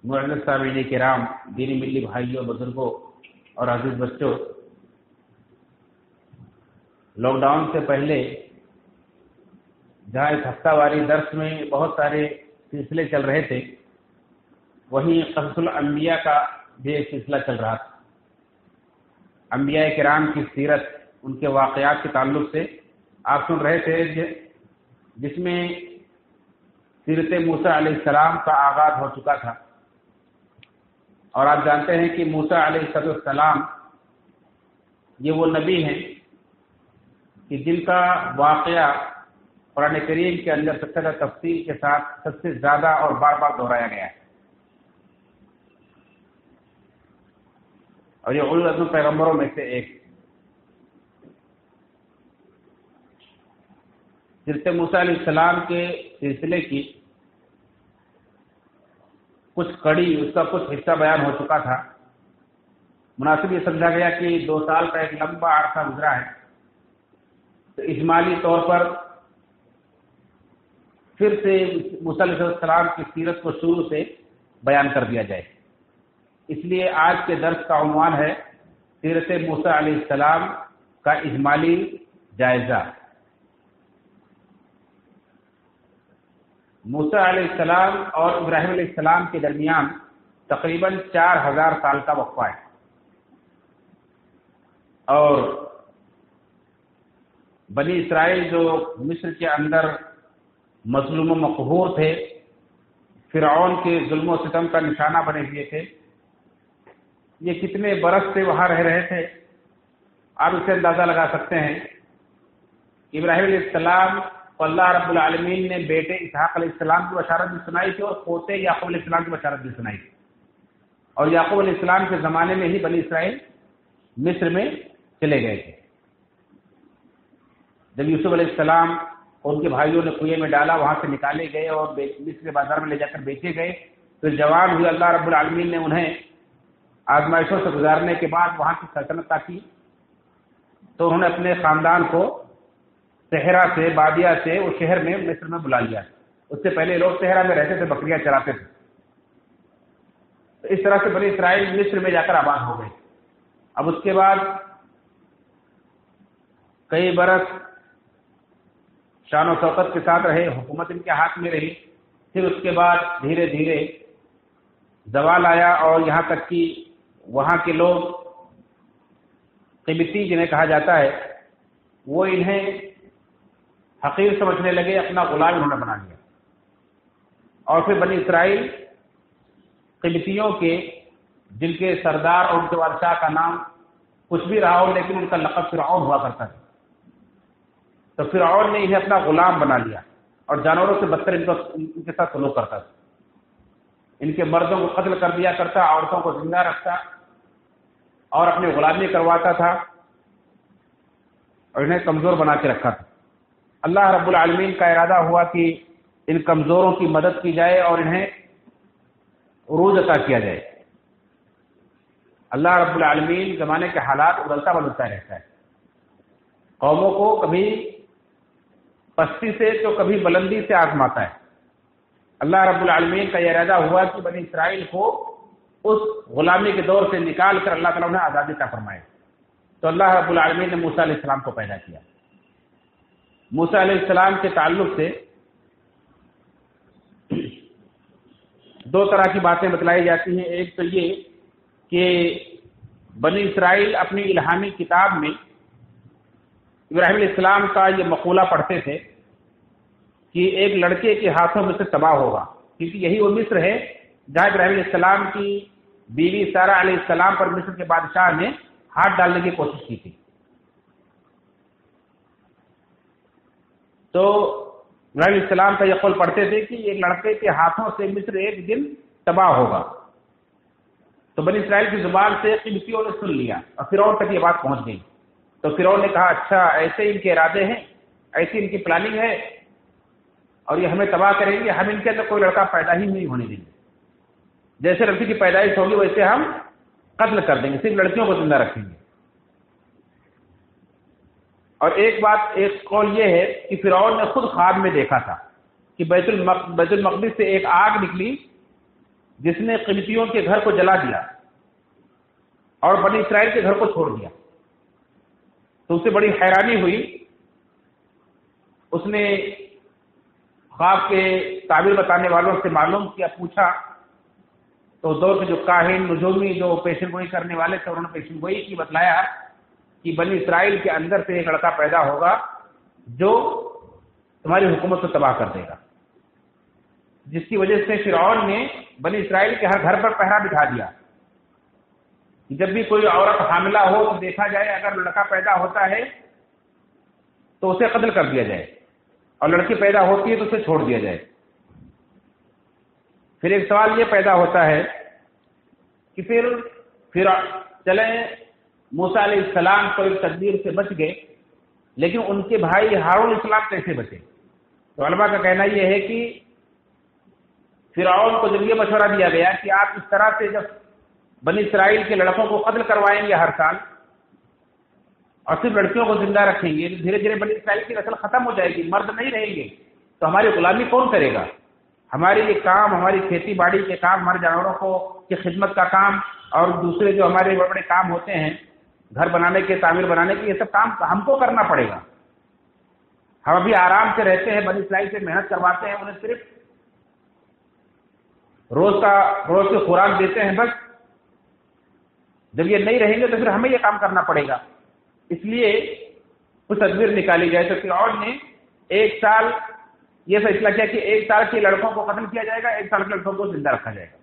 معزز سامعین کرام، دینی ملی بھائیوں، بزرگوں اور عزیز بچوں، لاک ڈاؤن سے پہلے جہاں اس ہفتہ واری درس میں بہت سارے سلسلے چل رہے تھے، وہیں قصص الانبیاء کا بھی ایک سلسلہ چل رہا تھا۔ انبیاء کرام کی سیرت، ان کے واقعات کے تعلق سے آپ سن رہے تھے، جس میں سیرت موسیٰ علیہ السلام کا آغاز ہو چکا تھا۔ اور آپ جانتے ہیں کہ موسیٰ علیہ السلام یہ وہ نبی ہیں کہ جن کا واقعہ قرآن کریم کے اندر سب سے زیادہ تفصیل کے ساتھ سب سے زیادہ اور بار بار دہرایا گیا ہے، اور یہ اولو العزم پیغمبروں میں سے ایک۔ سیرت موسیٰ علیہ السلام کے سلسلے کی کچھ کڑی، اس کا کچھ حصہ بیان ہو چکا تھا۔ مناسب یہ سمجھا گیا کہ 2 سال کا ایک لمبا عرصہ گزرا ہے، تو اجمالی طور پر پھر سے موسیٰ علیہ السلام کی سیرت کو شروع سے بیان کر دیا جائے۔ اس لیے آج کے درس کا عنوان ہے سیرت موسیٰ علیہ السلام کا اجمالی جائزہ۔ موسیٰ علیہ السلام اور ابراہیم علیہ السلام کے درمیان تقریباً 4000 سال کا وقفہ ہے، اور بنی اسرائیل جو مصر کے اندر مظلوم و مقہور تھے، فرعون کے ظلم و ستم کا نشانہ بنے ہوئے تھے، یہ کتنے برس سے وہاں رہ رہے تھے۔ آپ اس سے اندازہ لگا سکتے ہیں۔ ابراہیم علیہ السلام کو اللہ رب العالمین نے بیٹے اسحاق علیہ السلام کی بشارت بھی سنائی تھی، اور پوتے یعقوب علیہ السلام کی بشارت بھی سنائی تھی، اور یعقوب علیہ السلام کے زمانے میں ہی بنی اسرائیل مصر میں چلے گئے تھے۔ جب یوسف علیہ السلام اور ان کے بھائیوں نے کنویں میں ڈالا، وہاں سے نکالے گئے اور مصر کے بازار میں لے جا کر بیچے گئے، پھر جوان ہوئے، اللہ رب العالمین نے انہیں آزمائشوں سے گزارنے کے بعد وہاں کی سلطنت عطا کی، تو انہوں نے اپنے خاندان کو صحرا سے، بادیہ سے اس شہر میں مصر میں بلا لیا۔ اس سے پہلے لوگ صحرا میں رہتے تھے، بکریاں چراتے تھے۔ تو اس طرح سے بنی اسرائیل مصر میں جا کر آباد ہو گئے۔ اب اس کے بعد کئی برس شان و شوکت کے ساتھ رہے، حکومت ان کے ہاتھ میں رہی۔ پھر اس کے بعد دھیرے دھیرے زوال آیا، اور یہاں تک کہ وہاں کے لوگ قبطی جنہیں کہا جاتا ہے، وہ انہیں حقیر سمجھنے لگے، اپنا غلام انہوں نے بنا لیا۔ اور پھر بنی اسرائیل قبطیوں کے، جن کے سردار اور ان کے بادشاہ کا نام کچھ بھی رہا ہو، لیکن ان کا لقب فرعون ہوا کرتا تھا، تو فرعون نے انہیں اپنا غلام بنا لیا، اور جانوروں سے بدتر ان کے ساتھ سلوک کرتا تھا۔ ان کے مردوں کو قتل کر دیا کرتا، عورتوں کو زندہ رکھتا، اور اپنی غلامی کرواتا تھا، اور انہیں کمزور بنا کے رکھا تھا۔ اللہ رب العالمین کا ارادہ ہوا کہ ان کمزوروں کی مدد کی جائے اور انہیں عروج عطا کیا جائے۔ اللہ رب العالمین زمانے کے حالات بدلتا بدلتا رہتا ہے، قوموں کو کبھی پستی سے تو کبھی بلندی سے آزماتا ہے۔ اللہ رب العالمین کا یہ ارادہ ہوا کہ بنی اسرائیل کو اس غلامی کے دور سے نکال کر اللہ تعالیٰ نے آزادی عطا فرمائے، تو اللہ رب العالمین نے موسیٰ علیہ السلام کو پیدا کیا۔ موسیٰ علیہ السلام کے تعلق سے 2 طرح کی باتیں بتلائی جاتی ہیں۔ ایک تو یہ کہ بنی اسرائیل اپنی الہامی کتاب میں ابراہیم علیہ السلام کا یہ مقولہ پڑھتے تھے کہ ایک لڑکے کے ہاتھوں میں سے تباہ ہوگا، کیونکہ یہی وہ مصر ہے جہاں ابراہیم علیہ السلام کی بیوی سارہ علیہ السلام پر مصر کے بادشاہ نے ہاتھ ڈالنے کی کوشش کی تھی۔ تو ابراہیم علیہ السلام کا یہ قول پڑھتے تھے کہ ایک لڑکے کے ہاتھوں سے مصر ایک دن تباہ ہوگا۔ تو بنی اسرائیل کی زبان سے قبطیوں نے سن لیا، اور فرعون تک یہ بات پہنچ گئی۔ تو فرعون نے کہا اچھا ایسے ان کے ارادے ہیں، ایسی ان کی پلاننگ ہے، اور یہ ہمیں تباہ کریں گے، ہم ان کے اندر کوئی لڑکا پیدا ہی نہیں ہونے دیں گے، جیسے لڑکی کی پیدائش ہوگی ویسے ہم قتل کر دیں گے، صرف لڑکیوں کو زندہ رکھیں گے۔ اور ایک قول یہ ہے کہ فرعون نے خود خواب میں دیکھا تھا کہ بیت المقدس سے ایک آگ نکلی جس نے قبطیوں کے گھر کو جلا دیا اور بنی اسرائیل کے گھر کو چھوڑ دیا۔ تو اسے بڑی حیرانی ہوئی، اس نے خواب کے تعبیر بتانے والوں سے معلوم کیا، پوچھا، تو دور کے جو کاہن نجومی جو پیشن گوئی کرنے والے تھے، انہوں نے پیشن گوئی کی، بتلایا کہ بنی اسرائیل کے اندر سے ایک لڑکا پیدا ہوگا جو تمہاری حکومت کو تباہ کر دے گا، جس کی وجہ سے فرعون نے بنی اسرائیل کے ہر گھر پر پہرا بٹھا دیا کہ جب بھی کوئی عورت حاملہ ہو تو دیکھا جائے، اگر لڑکا پیدا ہوتا ہے تو اسے قتل کر دیا جائے، اور لڑکی پیدا ہوتی ہے تو اسے چھوڑ دیا جائے۔ پھر ایک سوال یہ پیدا ہوتا ہے کہ پھر چلیں موسیٰ علیہ السلام کو ایک تدبیر سے بچ گئے، لیکن ان کے بھائی ہارون علیہ السلام کیسے بچے؟ تو علماء کا کہنا یہ ہے کہ فرعون کو جب یہ مشورہ دیا گیا کہ آپ اس طرح سے جب بنی اسرائیل کے لڑکوں کو قتل کروائیں گے ہر سال اور صرف لڑکیوں کو زندہ رکھیں گے، دھیرے دھیرے بنی اسرائیل کی نسل ختم ہو جائے گی، مرد نہیں رہیں گے، تو ہماری غلامی کون کرے گا؟ ہمارے یہ کام، ہماری کھیتی باڑی کے کام، ہمارے جانوروں کو کی خدمت کا کام اور دوسرے جو ہمارے بڑے بڑے کام ہوتے ہیں، گھر بنانے کے، تعمیر بنانے کے، یہ سب کام ہم کو کرنا پڑے گا۔ ہم ابھی آرام سے رہتے ہیں، بنی اسرائیل سے محنت کرواتے ہیں، انہیں صرف روز کی خوراک دیتے ہیں بس، جب یہ نہیں رہیں گے تو پھر ہمیں یہ کام کرنا پڑے گا۔ اس لیے کچھ تدبیر نکالی جائے تو فرعون نے ایک سال یہ فیصلہ کیا کہ ایک سال کے لڑکوں کو قتل کیا جائے گا، ایک سال کے لڑکوں کو زندہ رکھا جائے گا۔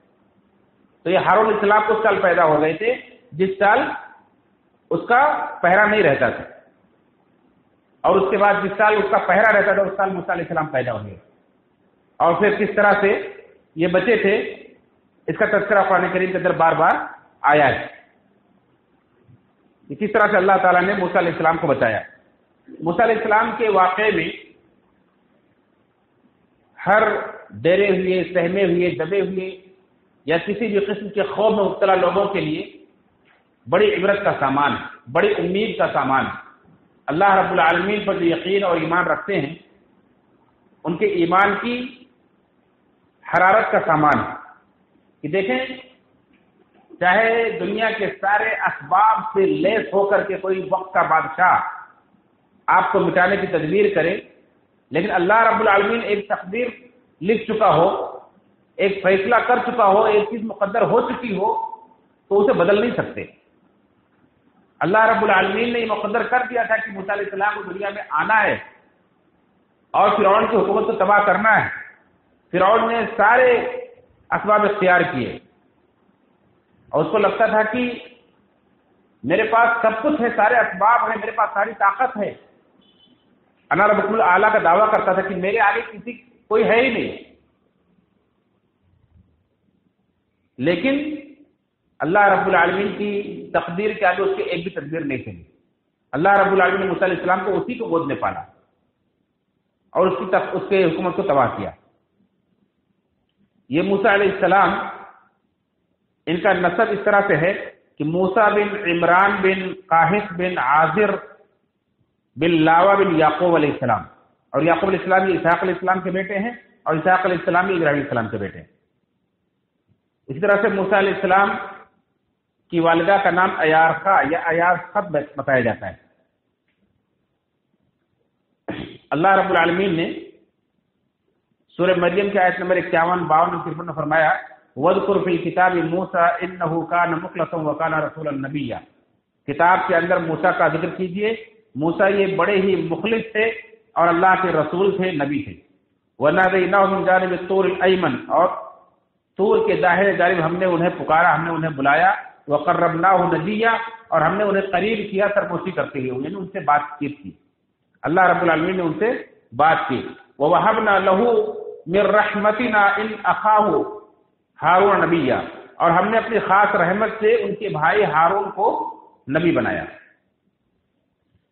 تو یہ ہارون علیہ السلام اس سال پیدا ہو گئے تھے جس سال اس کا پہرا نہیں رہتا تھا، اور اس کے بعد جس سال اس کا پہرا رہتا تھا اس سال موسیٰ علیہ السلام پیدا ہو گئے، اور پھر کس طرح سے یہ بچے تھے اس کا تذکرہ قرآن کریم کے اندر بار بار آیا ہے کہ کس طرح سے اللہ تعالیٰ نے موسیٰ علیہ السلام کو بچایا۔ موسیٰ علیہ السلام کے واقعے میں ہر ڈرے ہوئے، سہمے ہوئے، دبے ہوئے یا کسی بھی قسم کے خوف میں مبتلا لوگوں کے لیے بڑی عبرت کا سامان ہے، بڑی امید کا سامان ہے۔ اللہ رب العالمین پر جو یقین اور ایمان رکھتے ہیں ان کے ایمان کی حرارت کا سامان ہے کہ دیکھیں، چاہے دنیا کے سارے اسباب سے لیس ہو کر کے کوئی وقت کا بادشاہ آپ کو مٹانے کی تدبیر کرے، لیکن اللہ رب العالمین ایک تقدیر لکھ چکا ہو، ایک فیصلہ کر چکا ہو، ایک چیز مقدر ہو چکی ہو تو اسے بدل نہیں سکتے۔ اللہ رب العالمین نے یہ مقدر کر دیا تھا کہ موسیٰ علیہ السلام کو دنیا میں آنا ہے اور فرعون کی حکومت کو تباہ کرنا ہے۔ فرعون نے سارے اسباب اختیار کیے اور اس کو لگتا تھا کہ میرے پاس سب کچھ ہے، سارے اسباب ہیں، میرے پاس ساری طاقت ہے۔ انا ربکم الاعلیٰ کا دعویٰ کرتا تھا کہ میرے آگے کسی کوئی ہے ہی نہیں، لیکن اللہ رب العالمین کی تقدیر کے آگے اس کی ایک بھی تدبیر نہیں چلی۔ اللہ رب العالمین نے موسیٰ علیہ السلام کو اسی کو گود میں پالا اور اس کے حکومت کو تباہ کیا۔ یہ موسیٰ علیہ السلام، ان کا نسب اس طرح سے ہے کہ موسیٰ بن عمران بن قاہث بن عازر بن لاوا بن یعقوب علیہ السلام، اور یعقوب علیہ السلام یہ اسحاق علیہ السلام کے بیٹے ہیں، اور اسحاق علیہ السلام یہ ابراہیم علیہ السلام کے بیٹے ہیں۔ اسی طرح سے موسیٰ علیہ السلام کی والدہ کا نام ایارخا یا ایارخت بتایا جاتا ہے۔ اللہ رب العالمین نے سورہ مریم کی آیت نمبر 51، 52 اور 53 میں فرمایا وَاذْكُرْ فِي الْكِتَابِ مُوسَىٰ إِنَّهُ كَانَ مُخْلَصًا وَكَانَ رَسُولًا نَبِيًّا۔ کتاب کے اندر موسیٰ کا ذکر کیجئے، موسیٰ یہ بڑے ہی مخلص تھے اور اللہ کے رسول تھے، نبی تھے۔ وَنَادَيْنَاهُ مِن جَانِبِ الطُّورِ الْأَيْمَنِ، اور طور کے داہنے جانب ہم نے انہیں پکارا، ہم نے انہیں بلایا۔ وَقَرَّبْنَاهُ نَجِيًّا، اور ہم نے انہیں قریب کیا سرپرستی کرتے ہوئے، یعنی ان سے بات چیت کی۔ اللہ رب العالمین نے ان سے بات کی۔ وَوَهَبْنَا لَهُ مِن رَحْمَتِنَا إِنْ أَخَاهُ ہارون نبیہ، اور ہم نے اپنی خاص رحمت سے ان کے بھائی ہارون کو نبی بنایا۔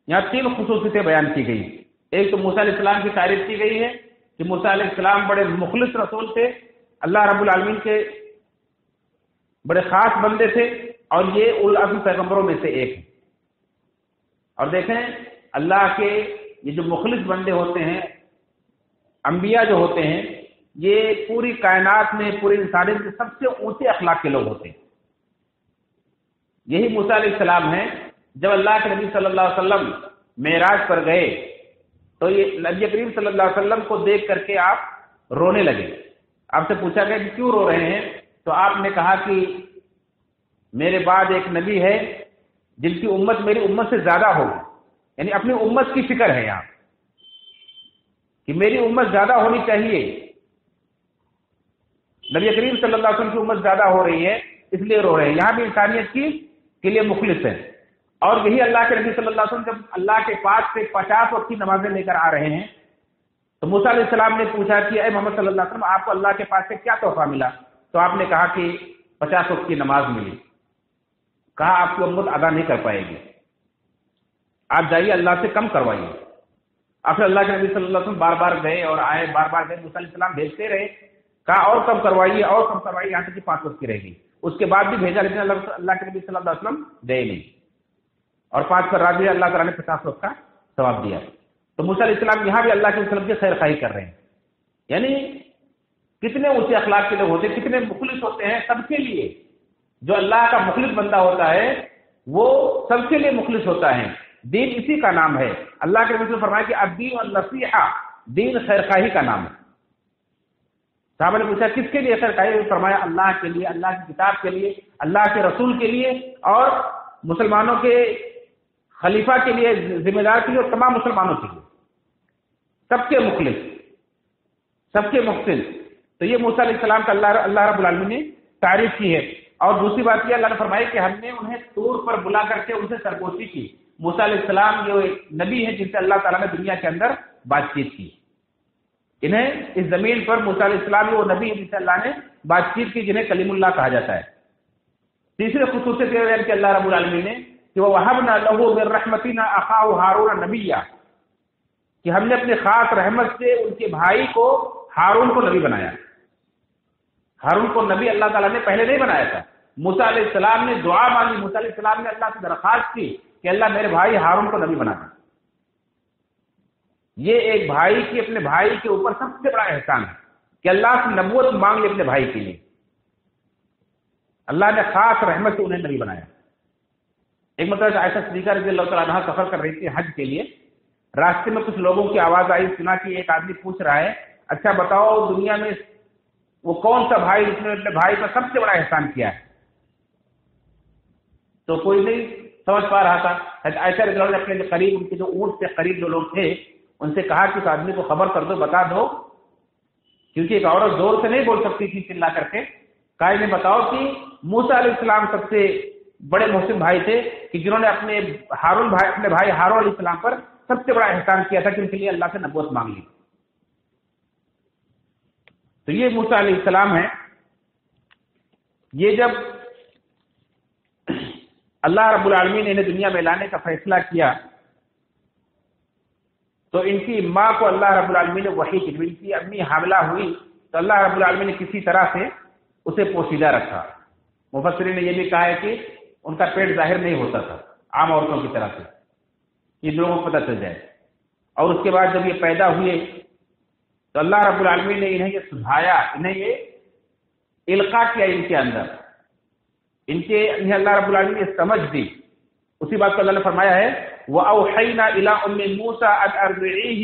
یہاں 3 خصوصیتیں بیان کی گئی۔ ایک تو موسیٰ علیہ السلام کی تعریف کی گئی ہے کہ موسیٰ علیہ السلام بڑے مخلص رسول تھے، اللہ رب العالمین کے بڑے خاص بندے تھے، اور یہ اولو العزم پیغمبروں میں سے ایک ہے۔ اور دیکھیں اللہ کے یہ جو مخلص بندے ہوتے ہیں، انبیاء جو ہوتے ہیں، یہ پوری کائنات میں پوری انسانیت کے سب سے اونچے اخلاق کے لوگ ہوتے ہیں. یہی موسیٰ علیہ السلام ہیں. جب اللہ کے نبی صلی اللہ علیہ وسلم معراج پر گئے تو یہ نبی کریم صلی اللہ علیہ وسلم کو دیکھ کر کے آپ رونے لگے. آپ سے پوچھا گیا کہ کیوں رو رہے ہیں؟ تو آپ نے کہا کہ میرے بعد ایک نبی ہے جن کی امت میری امت سے زیادہ ہوگی. یعنی اپنی امت کی فکر ہے یہاں کہ میری امت زیادہ ہونی چاہیے. نبی کریم صلی اللہ علیہ وسلم کی امت زیادہ ہو رہی ہے اس لیے رو رہے ہیں. یہاں بھی انسانیت کی کے لیے مخلص ہے. اور یہی اللہ کے نبی صلی اللہ علیہ وسلم جب اللہ کے پاس سے 50 وقت کی نمازیں لے کر آ رہے ہیں تو موسیٰ علیہ السلام نے پوچھا کہ اے محمد صلی اللہ علیہ وسلم آپ کو اللہ کے پاس سے کیا تحفہ ملا؟ تو آپ نے کہا کہ 50 وقت کی نماز ملی. کہا آپ کی امت ادا نہیں کر پائے گی, آپ جائیے اللہ سے کم کروائیے. پھر اللہ کے نبی صلی اللہ علیہ وسلم بار بار گئے اور آئے, بار بار گئے, موسیٰ علیہ السلام بھیجتے رہے. کہا اور کم کروائیے اور کم کروائیے یہاں تک کہ 5 وقت کی رہ گئی. اس کے بعد بھی بھیجا لیکن اللہ کے نبی صلی اللہ علیہ وسلم گئے نہیں اور 5 پر راضی اللہ تعالیٰ نے 50 وقت کا ثواب دیا. تو موسیٰ علیہ السلام یہاں بھی اللہ کے وسلم کی خیر خواہی کر رہے ہیں. یعنی کتنے اونچے اخلاق کے لوگ ہوتے ہیں, کتنے مخلص ہوتے ہیں سب کے لیے. جو اللہ کا مخلص بندہ ہوتا ہے وہ سب کے لیے مخلص ہوتا ہے. دین اسی کا نام ہے. اللہ کے نبی نے فرمایا کہ الدین النصیحہ, دین خیر خواہی کا نام ہے. صحابہ نے پوچھا کس کے لیے خیر خواہی؟ فرمایا اللہ کے لیے, اللہ کی کتاب کے لیے, اللہ کے رسول کے لیے اور مسلمانوں کے خلیفہ کے لیے, ذمہ دار کے لیے اور تمام مسلمانوں کے لیے, سب کے مخلص, سب کے محسن. تو یہ موسیٰ علیہ السلام کا اللہ رب العالمین نے تعریف کی ہے. اور دوسری بات یہ اللہ نے فرمائی کہ ہم نے انہیں طور پر بلا کر کے ان سے سرگوشی کی. موسیٰ علیہ السلام یہ ایک نبی ہے جن سے اللہ تعالیٰ نے دنیا کے اندر بات چیت کی. انہیں اس زمین پر موسیٰ علیہ السلام وہ نبی ہے جن سے اللہ نے بات چیت کی, جنہیں کلیم اللہ کہا جاتا ہے. تیسرے خصوصیت یہ ہے کہ اللہ رب العالمین نے کہ وَوَهَبْنَا لَهُ مِن رَحْمَتِنَا أَخَاهُ هَارُونَ نَبِيًّا, کہ ہم نے اپنے خاص رحمت سے ان کے بھائی کو ہارون کو نبی بنایا. ہارون کو نبی اللہ تعالیٰ نے پہلے نہیں بنایا تھا. موسیٰ علیہ السلام نے دعا مانگی, موسیٰ علیہ السلام نے اللہ سے درخواست کی کہ اللہ میرے بھائی ہارون کو نبی بنا دے. یہ ایک بھائی کی اپنے بھائی کے اوپر سب سے بڑا احسان ہے کہ اللہ سے نبوت مانگ لی اپنے بھائی کے لیے. اللہ نے خاص رحمت سے انہیں نبی بنایا. ایک مرتبہ عائشہ صدیقہ رضی اللہ تعالیٰ عنہا سفر کر رہی تھی حج کے لیے. راستے میں کچھ لوگوں کی آواز آئی, سنا کہ ایک آدمی پوچھ رہا ہے اچھا بتاؤ دنیا میں وہ کون سا بھائی جس نے اپنے بھائی پر سب سے بڑا احسان کیا ہے؟ تو کوئی نہیں سمجھ پا رہا تھا. عائشہ رضی اللہ عنہا نے اپنے قریب, ان کے جو اونٹ سے قریب جو لوگ تھے, ان سے کہا کہ اس آدمی کو خبر کر دو, بتا دو, کیونکہ ایک عورت زور سے نہیں بول سکتی تھی چلا کر کے. کہا انہیں بتاؤ کہ موسیٰ علیہ السلام سب سے بڑے محسن بھائی تھے کہ جنہوں نے اپنے بھائی ہارون علیہ السلام پر سب سے بڑا احسان کیا تھا کہ ان کے لیے اللہ سے نبوت مانگ لی. تو یہ موسیٰ علیہ السلام ہے. یہ جب اللہ رب العالمین نے انہیں دنیا میں لانے کا فیصلہ کیا تو ان کی ماں کو اللہ رب العالمین نے وحی کی. ان کی امی حاملہ ہوئی تو اللہ رب العالمین نے کسی طرح سے اسے پوشیدہ رکھا. مفسرین نے یہ بھی کہا ہے کہ ان کا پیٹ ظاہر نہیں ہوتا تھا عام عورتوں کی طرح سے, یہ لوگوں کو پتہ چل جائے. اور اس کے بعد جب یہ پیدا ہوئے تو اللہ رب العالمین نے انہیں یہ سجھایا, انہیں یہ القاء کیا ان کے اندر, انہیں اللہ رب العالمین نے سمجھ دی. اسی بات کو اللہ نے فرمایا ہے وَأَوْحَيْنَا إِلَىٰ أُمِّ مُوسَىٰ أَنْ أَرْضِعِيهِ,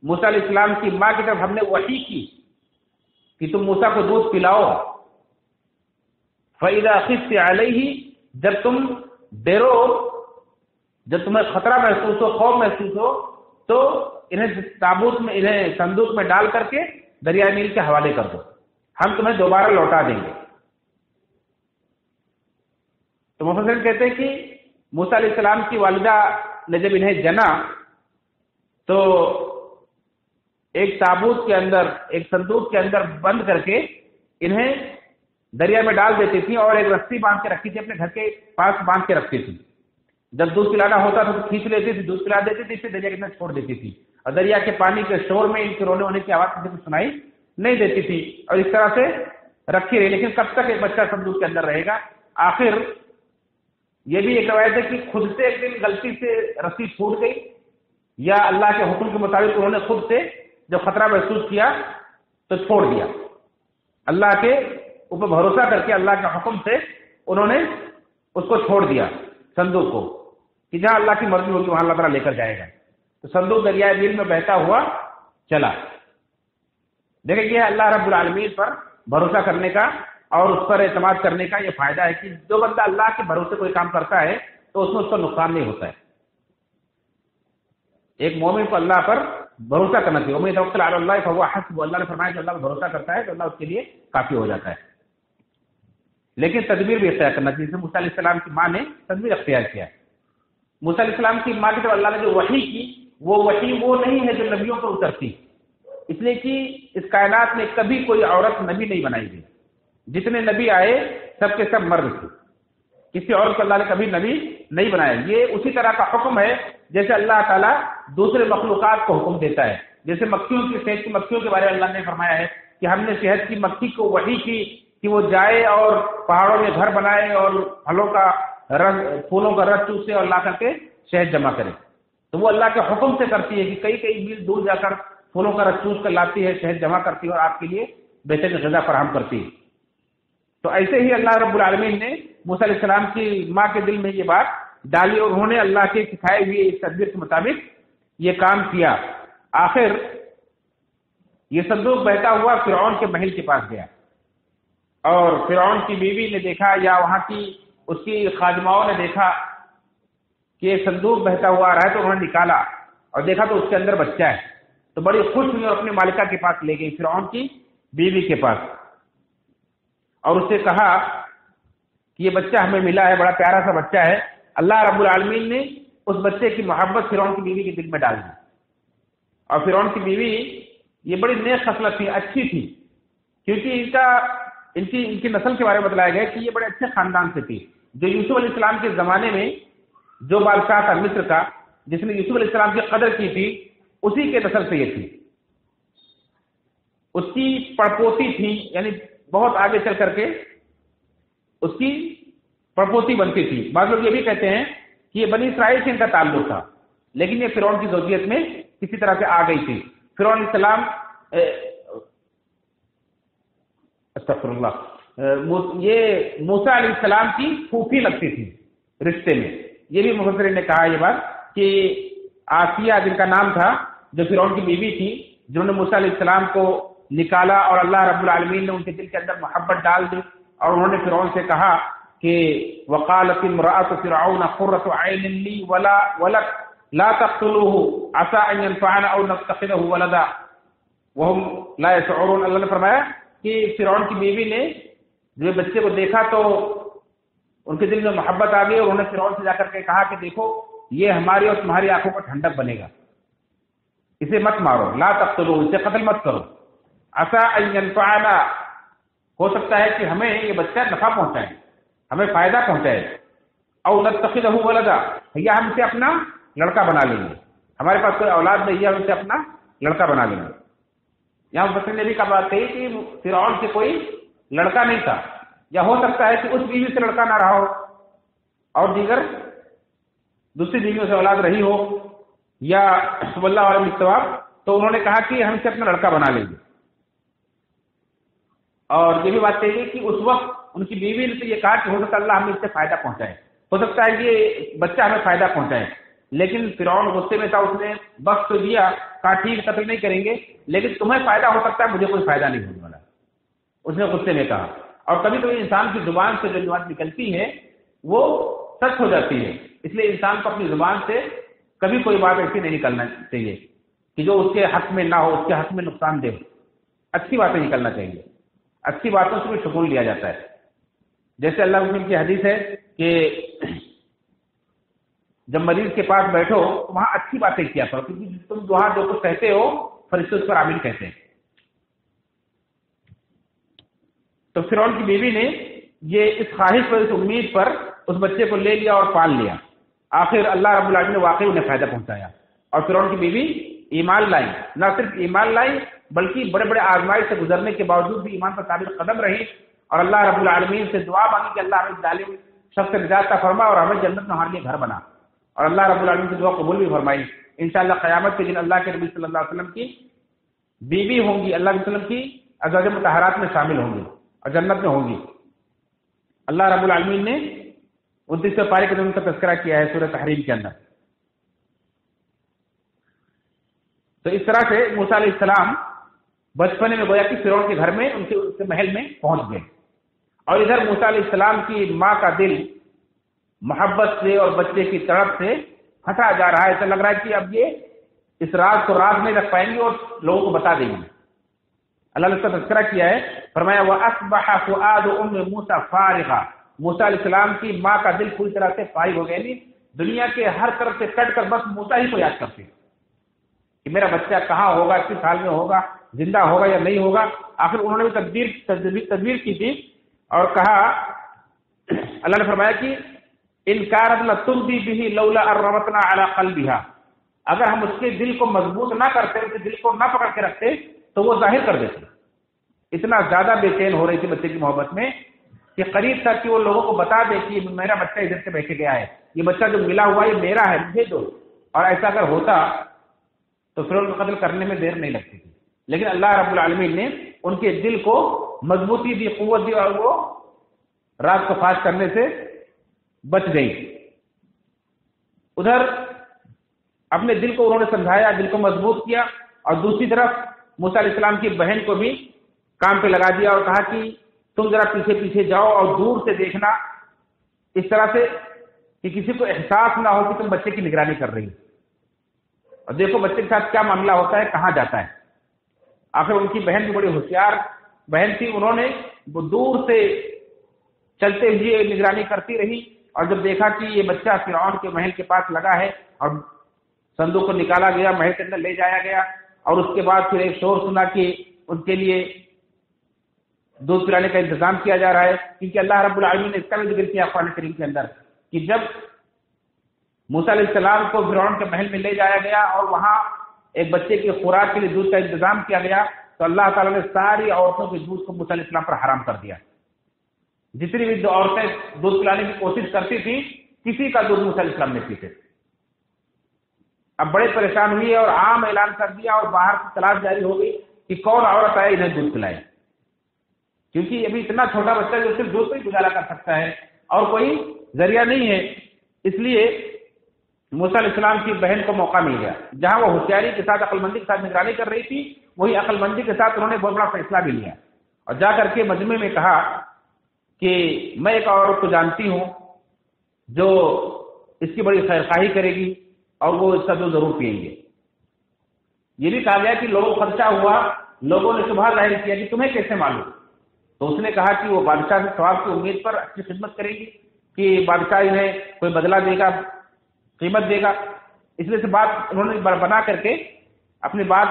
موسیٰ علیہ السلام کی ماں کی طرف ہم نے وحی کی کہ تم موسیٰ کو دودھ پلاؤ. فَإِذَا خِفْتِ عَلَيْهِ, جب تم ڈرو, جب تمہیں خطرہ محسوس ہو, خوف محسوس ہو, تو انہیں تابوت میں, انہیں صندوق میں ڈال کر کے دریائے نیل کے حوالے کر دو, ہم تمہیں دوبارہ لوٹا دیں گے. تو مفسرین کہتے ہیں کہ موسیٰ علیہ السلام کی والدہ نے جب انہیں جنا تو ایک تابوت کے اندر, ایک صندوق کے اندر بند کر کے انہیں دریا میں ڈال دیتی تھی اور ایک رسی باندھ کے رکھی تھی, اپنے گھر کے پاس باندھ کے رکھتی تھی. جب دودھ پلانا ہوتا تھا تو کھینچ لیتی تھی, دودھ پلا دیتی تھی, پھر دریا کے اندر چھوڑ دیتی تھی. اور دریا کے پانی کے شور میں ان کے رونے ہونے کی آواز کسی کو سنائی نہیں دیتی تھی اور اس طرح سے رکھی رہی. لیکن کب تک ایک بچہ صندوق کے اندر رہے گا؟ آخر یہ بھی ایک روایت ہے کہ خود سے ایک دن غلطی سے رسی چھوٹ گئی, یا اللہ کے حکم کے مطابق انہوں نے خود سے جب خطرہ محسوس کیا تو چھوڑ دیا، اللہ کے اوپر بھروسہ کر کے اللہ کے حکم سے انہوں نے اس کو چھوڑ دیا صندوق کو، کہ جہاں اللہ کی مرضی ہوگی وہاں اللہ تعالیٰ لے کر جائے گا۔ تو صندوق دریائے نیل میں بہتا ہوا چلا۔ دیکھیں یہ اللہ رب العالمین پر بھروسہ کرنے کا اور اس پر اعتماد کرنے کا یہ فائدہ ہے کہ جو بندہ اللہ کے بھروسے کوئی کام کرتا ہے تو اس میں اس کا نقصان نہیں ہوتا ہے۔ ایک مومن کو اللہ پر بھروسہ کرنا چاہیے، وَمَن يَتَوَکَّلْ عَلَى اللَّهِ فَهُوَ حَسْبُهُ، اللہ نے فرمایا کہ اللہ پر بھروسہ کرتا ہے تو اللہ اس کے لیے کافی ہو جاتا ہے۔ لیکن تدبیر بھی اختیار کرنا چاہیے، جیسے موسیٰ علیہ السلام کی ماں نے تدبیر اختیار کیا ہے۔ موسیٰ علیہ السلام کی ماں کی طرف اللہ نے جو وحی کی وہ وحی وہ نہیں ہے جو نبیوں پر اترتی، اس لیے کہ اس کائنات میں کبھی کوئی عورت نبی نہیں بنائی گئی، جتنے نبی آئے سب کے سب مرد تھے، کسی عورت کو اللہ نے کبھی نبی نہیں بنایا۔ یہ اسی طرح کا حکم ہے جیسے اللہ تعالیٰ دوسرے مخلوقات کو حکم دیتا ہے، جیسے مکھیوں کی شہد کی مکھیوں کے بارے میں اللہ نے فرمایا ہے کہ ہم نے شہد کی مکھی کو وحی کی کہ وہ جائے اور پہاڑوں میں گھر بنائے اور پھلوں کا رس، پھولوں کا رس چوسے اور لا کر کے شہد جمع کرے، تو وہ اللہ کے حکم سے کرتی ہے کہ کئی کئی میل دور جا کر پھولوں کا رس چوس کر لاتی ہے، شہد جمع کرتی ہے اور آپ کے لیے بہترین غذا فراہم کرتی ہے۔ تو ایسے ہی اللہ رب العالمین نے موسیٰ علیہ السلام کی ماں کے دل میں یہ بات ڈالی اور انہوں نے اللہ کے سکھائے ہوئے اس تدبیر کے مطابق یہ کام کیا۔ آخر یہ صندوق بہتا ہوا فرعون کے محل کے پاس گیا اور فرعون کی بیوی نے دیکھا یا وہاں کی اس کی خادماؤں نے دیکھا کہ یہ صندوق بہتا ہوا آ رہا ہے، تو انہوں نے نکالا اور دیکھا تو اس کے اندر بچہ ہے، تو بڑی خوش ہوئی اور اپنی مالکہ کے پاس لے گئی، فرعون کی بیوی کے پاس، اور اس سے کہا کہ یہ بچہ ہمیں ملا ہے، بڑا پیارا سا بچہ ہے۔ اللہ رب العالمین نے اس بچے کی محبت فرعون کی بیوی کے دل میں ڈال دی، اور فرعون کی بیوی یہ بڑی نیک خصلت تھی، اچھی تھی، کیونکہ ان کی نسل کے بارے میں بتلایا گیا کہ یہ بڑے اچھے خاندان سے تھی۔ جو یوسف علیہ السلام کے زمانے میں جو بادشاہ تھا مصر کا، جس نے یوسف علیہ السلام کی قدر کی تھی، اسی کے نسل سے یہ تھی۔ اس کی پڑپوتی تھی، یعنی بہت آگے چل کر کے اس کی پڑپوتی بنتی تھی۔ بعض لوگ یہ بھی کہتے ہیں کہ یہ بنی اسرائیل سے ان کا تعلق تھا، لیکن یہ فرعون کی زوجیت میں کسی طرح سے آ گئی تھی۔ فرعون علیہ السلام استغفر اللہ، یہ موسیٰ علیہ السلام کی پھوپھی لگتی تھی رشتے میں۔ یہ بھی مفسرین نے کہا یہ بات کہ آسیہ جن کا نام تھا، جو فرعون کی بیوی تھی، جنہوں نے موسیٰ علیہ السلام کو نکالا اور اللہ رب العالمین نے ان کے دل کے اندر محبت ڈال دی، اور انہوں نے فرعون سے کہا کہ وقالت امرأة فرعون قرة عین لی ولک لا تقتلوه عسى ان ينفعنا او نتخذه ولدا وهم لا يشعرون۔ اللہ نے فرمایا کہ فرعون کی بیوی نے جو بچے کو دیکھا تو ان کے دل میں محبت آ گئی، اور انہوں نے فرعون سے جا کر کے کہا کہ دیکھو یہ ہماری اور تمہاری آنکھوں پر ٹھنڈک بنے گا، اسے مت مارو، لا تقتلوه، اسے قتل مت کرو، عسى ان ينفعنا، ہو سکتا ہے کہ ہمیں یہ بچہ نفع پہنچائے، ہمیں فائدہ پہنچائے، او نتخذه ولدا، یا ہم اسے اپنا لڑکا بنا لیں گے، ہمارے پاس کوئی اولاد نہیں ہے، ہم اسے اپنا لڑکا بنا لیں گے۔ یہاں مفسرین نے بھی کہا بات کہی کہ فرعون سے کوئی لڑکا نہیں تھا، یا ہو سکتا ہے کہ اس بیوی سے لڑکا نہ رہا ہو اور دیگر دوسری بیویوں سے اولاد رہی ہو، یا واللہ عالم بالصواب۔ تو انہوں نے کہا کہ ہم اسے اپنا لڑکا بنا لیں گے، اور یہ بھی بات کہی گئی کہ اس وقت ان کی بیوی نے تو یہ کہا کہ ہو سکتا ہے اللہ ہمیں اس سے فائدہ پہنچائے، ہو سکتا ہے یہ بچہ ہمیں فائدہ پہنچائے، لیکن فرعون غصے میں تھا، اس نے وقت تو دیا، کہا ٹھیک قتل نہیں کریں گے، لیکن تمہیں فائدہ ہو سکتا ہے، مجھے کوئی فائدہ نہیں ہونے والا، اس نے غصے میں کہا۔ اور کبھی کبھی انسان کی زبان سے جو بات نکلتی ہے وہ سچ ہو جاتی ہے، اس لیے انسان کو اپنی زبان سے کبھی کوئی بات ایسی نہیں نکلنا چاہیے کہ جو اس کے حق میں نہ ہو، اس کے حق میں نقصان دے، اچھی باتیں نکلنا چاہیے، اچھی باتوں سے بھی سکون لیا جاتا ہے۔ جیسے اللہ مسلم کی حدیث ہے کہ جب مریض کے پاس بیٹھو وہاں اچھی باتیں کیا کرو، کیونکہ تم وہاں جو کچھ کہتے ہو فرشتے اس پر آمین کہتے ہیں۔ تو فرعون کی بیوی نے یہ اس خواہش پر، اس امید پر اس بچے کو لے لیا اور پال لیا۔ آخر اللہ رب العالمین نے واقعی انہیں فائدہ پہنچایا، اور فرعون کی بیوی ایمان لائی، نہ صرف ایمان لائی بلکہ بڑے بڑے آزمائش سے گزرنے کے باوجود بھی ایمان پر ثابت قدم رہی، اور اللہ رب العالمین سے دعا مانگی کہ اللہ ہمیں ظالم شخص سے نجات عطا فرما اور ہمیں جنت میں ہمارے لیے گھر بنا، اور اللہ رب العالمین سے دعا قبول بھی فرمائی۔ انشاءاللہ قیامت کے دن اللہ کے نبی صلی اللہ علیہ وسلم کی بیوی ہوں گی اللہ کے وسلم کی ازواج مطہرات میں شامل ہوں گی اور جنت میں ہوں گی۔ اللہ رب العالمین نے 29 پارے کے اندر ان کا تذکرہ کیا ہے سورہ تحریم کے اندر۔ تو اس طرح سے موسیٰ علیہ السلام بچپنے میں گویا کہ فرعون کے گھر میں ان کے محل میں پہنچ گئے، اور ادھر موسیٰ علیہ السلام کی ماں کا دل محبت سے اور بچے کی تڑپ سے ہٹا جا رہا ہے۔ ایسا لگ رہا ہے کہ اب یہ اس راز کو راز نہیں رکھ پائیں گے اور لوگوں کو بتا دیں گے۔ اللہ نے اس کا تذکرہ کیا ہے، فرمایا وَأَصْبَحَ فُؤَادُ أُمِّ مُوسَىٰ فَارِغًا، موسیٰ علیہ السلام کی ماں کا دل پوری طرح سے فارغ ہو گیا، نہیں دنیا کے ہر طرف سے کٹ کر بس موسیٰ ہی کو یاد کرتے ہیں کہ میرا بچہ کہاں ہوگا، کس حال میں ہوگا، زندہ ہوگا یا نہیں ہوگا۔ آخر انہوں نے بھی تدبیر کی تھی اور کہا، اللہ نے فرمایا کہ ان كانت لتبدي به لولا ان ربطنا على قلبها، اگر ہم اس کے دل کو مضبوط نہ کرتے، اس کے دل کو نہ پکڑ کے رکھتے تو وہ ظاہر کر دیتے۔ اتنا زیادہ بے چین ہو رہی تھی بچے کی محبت میں کہ قریب تک کہ وہ لوگوں کو بتا دے کہ میرا بچہ ادھر سے بیٹھ گیا ہے، یہ بچہ جو ملا ہوا یہ میرا ہے، مجھے دو۔ اور ایسا اگر ہوتا تو فرعون کو قتل کرنے میں دیر نہیں لگتی تھی، لیکن اللہ رب العالمین نے ان کے دل کو مضبوطی دی، قوت دی، اور وہ راز کو فاش کرنے سے بچ گئی۔ ادھر اپنے دل کو انہوں نے سمجھایا، دل کو مضبوط کیا، اور دوسری طرف موسیٰ علیہ السلام کی بہن کو بھی کام پہ لگا دیا اور کہا کہ تم ذرا پیچھے پیچھے جاؤ اور دور سے دیکھنا، اس طرح سے کہ کسی کو احساس نہ ہو کہ تم بچے کی نگرانی کر رہی ہو، اور دیکھو بچے کے ساتھ کیا معاملہ ہوتا ہے، کہاں جاتا ہے۔ آخر ان کی بہن بھی بڑی ہوشیار بہن تھی، انہوں نے وہ دور سے چلتے ہوئے نگرانی کرتی رہی، اور جب دیکھا کہ یہ بچہ فرعون کے محل کے پاس لگا ہے اور صندوق کو نکالا گیا، محل کے اندر لے جایا گیا، اور اس کے بعد پھر ایک شور سنا کہ ان کے لیے دودھ پلانے کا انتظام کیا جا رہا ہے، کیونکہ اللہ رب العالمین نے اس کا بھی ذکر کیا قرآن کریم کے اندر کہ جب موسیٰ علیہ السلام کو فرعون کے محل میں لے جایا گیا اور وہاں ایک بچے کی خوراک کے لیے دودھ کا انتظام کیا گیا، تو اللہ تعالیٰ نے ساری عورتوں کے دودھ کو موسیٰ علیہ السلام پر حرام کر دیا۔ جتنی بھی عورتیں دودھ پلانے کی کوشش کرتی تھیں، کسی کا دودھ موسیٰ علیہ السلام نہیں پیتے۔ اب بڑے پریشان ہوئی اور عام اعلان کر دیا اور باہر سے تلاش جاری ہو گئی کہ کون عورت آئے انہیں دودھ پلائے، کیونکہ ابھی اتنا چھوٹا بچہ جو صرف دودھ پہ ہی گزارا کر سکتا ہے اور کوئی ذریعہ نہیں ہے۔ اس لیے موسیٰ علیہ السلام کی بہن کو موقع مل گیا، جہاں وہ ہوشیاری کے ساتھ، عقل مندی کے ساتھ نگرانی کر رہی تھی، وہی عقل مندی کے ساتھ انہوں نے بہت بڑا فیصلہ بھی لیا اور جا کر کے مجمع میں کہا کہ میں ایک عورت کو جانتی ہوں جو اس کی بڑی خیر خواہی کرے گی اور وہ اس کا دودھ ضرور پئیں گے۔ یہ بھی کہا گیا کہ لوگوں کو خدشہ ہوا، لوگوں نے شبہ ظاہر کیا کہ تمہیں کیسے معلوم؟ تو اس نے کہا کہ وہ بادشاہ سے ثواب کی امید پر اچھی خدمت کریں گی کہ بادشاہ انہیں کوئی بدلہ دے گا، قیمت دے گا۔ اس لیے سے بات انہوں نے بنا کر کے اپنی بات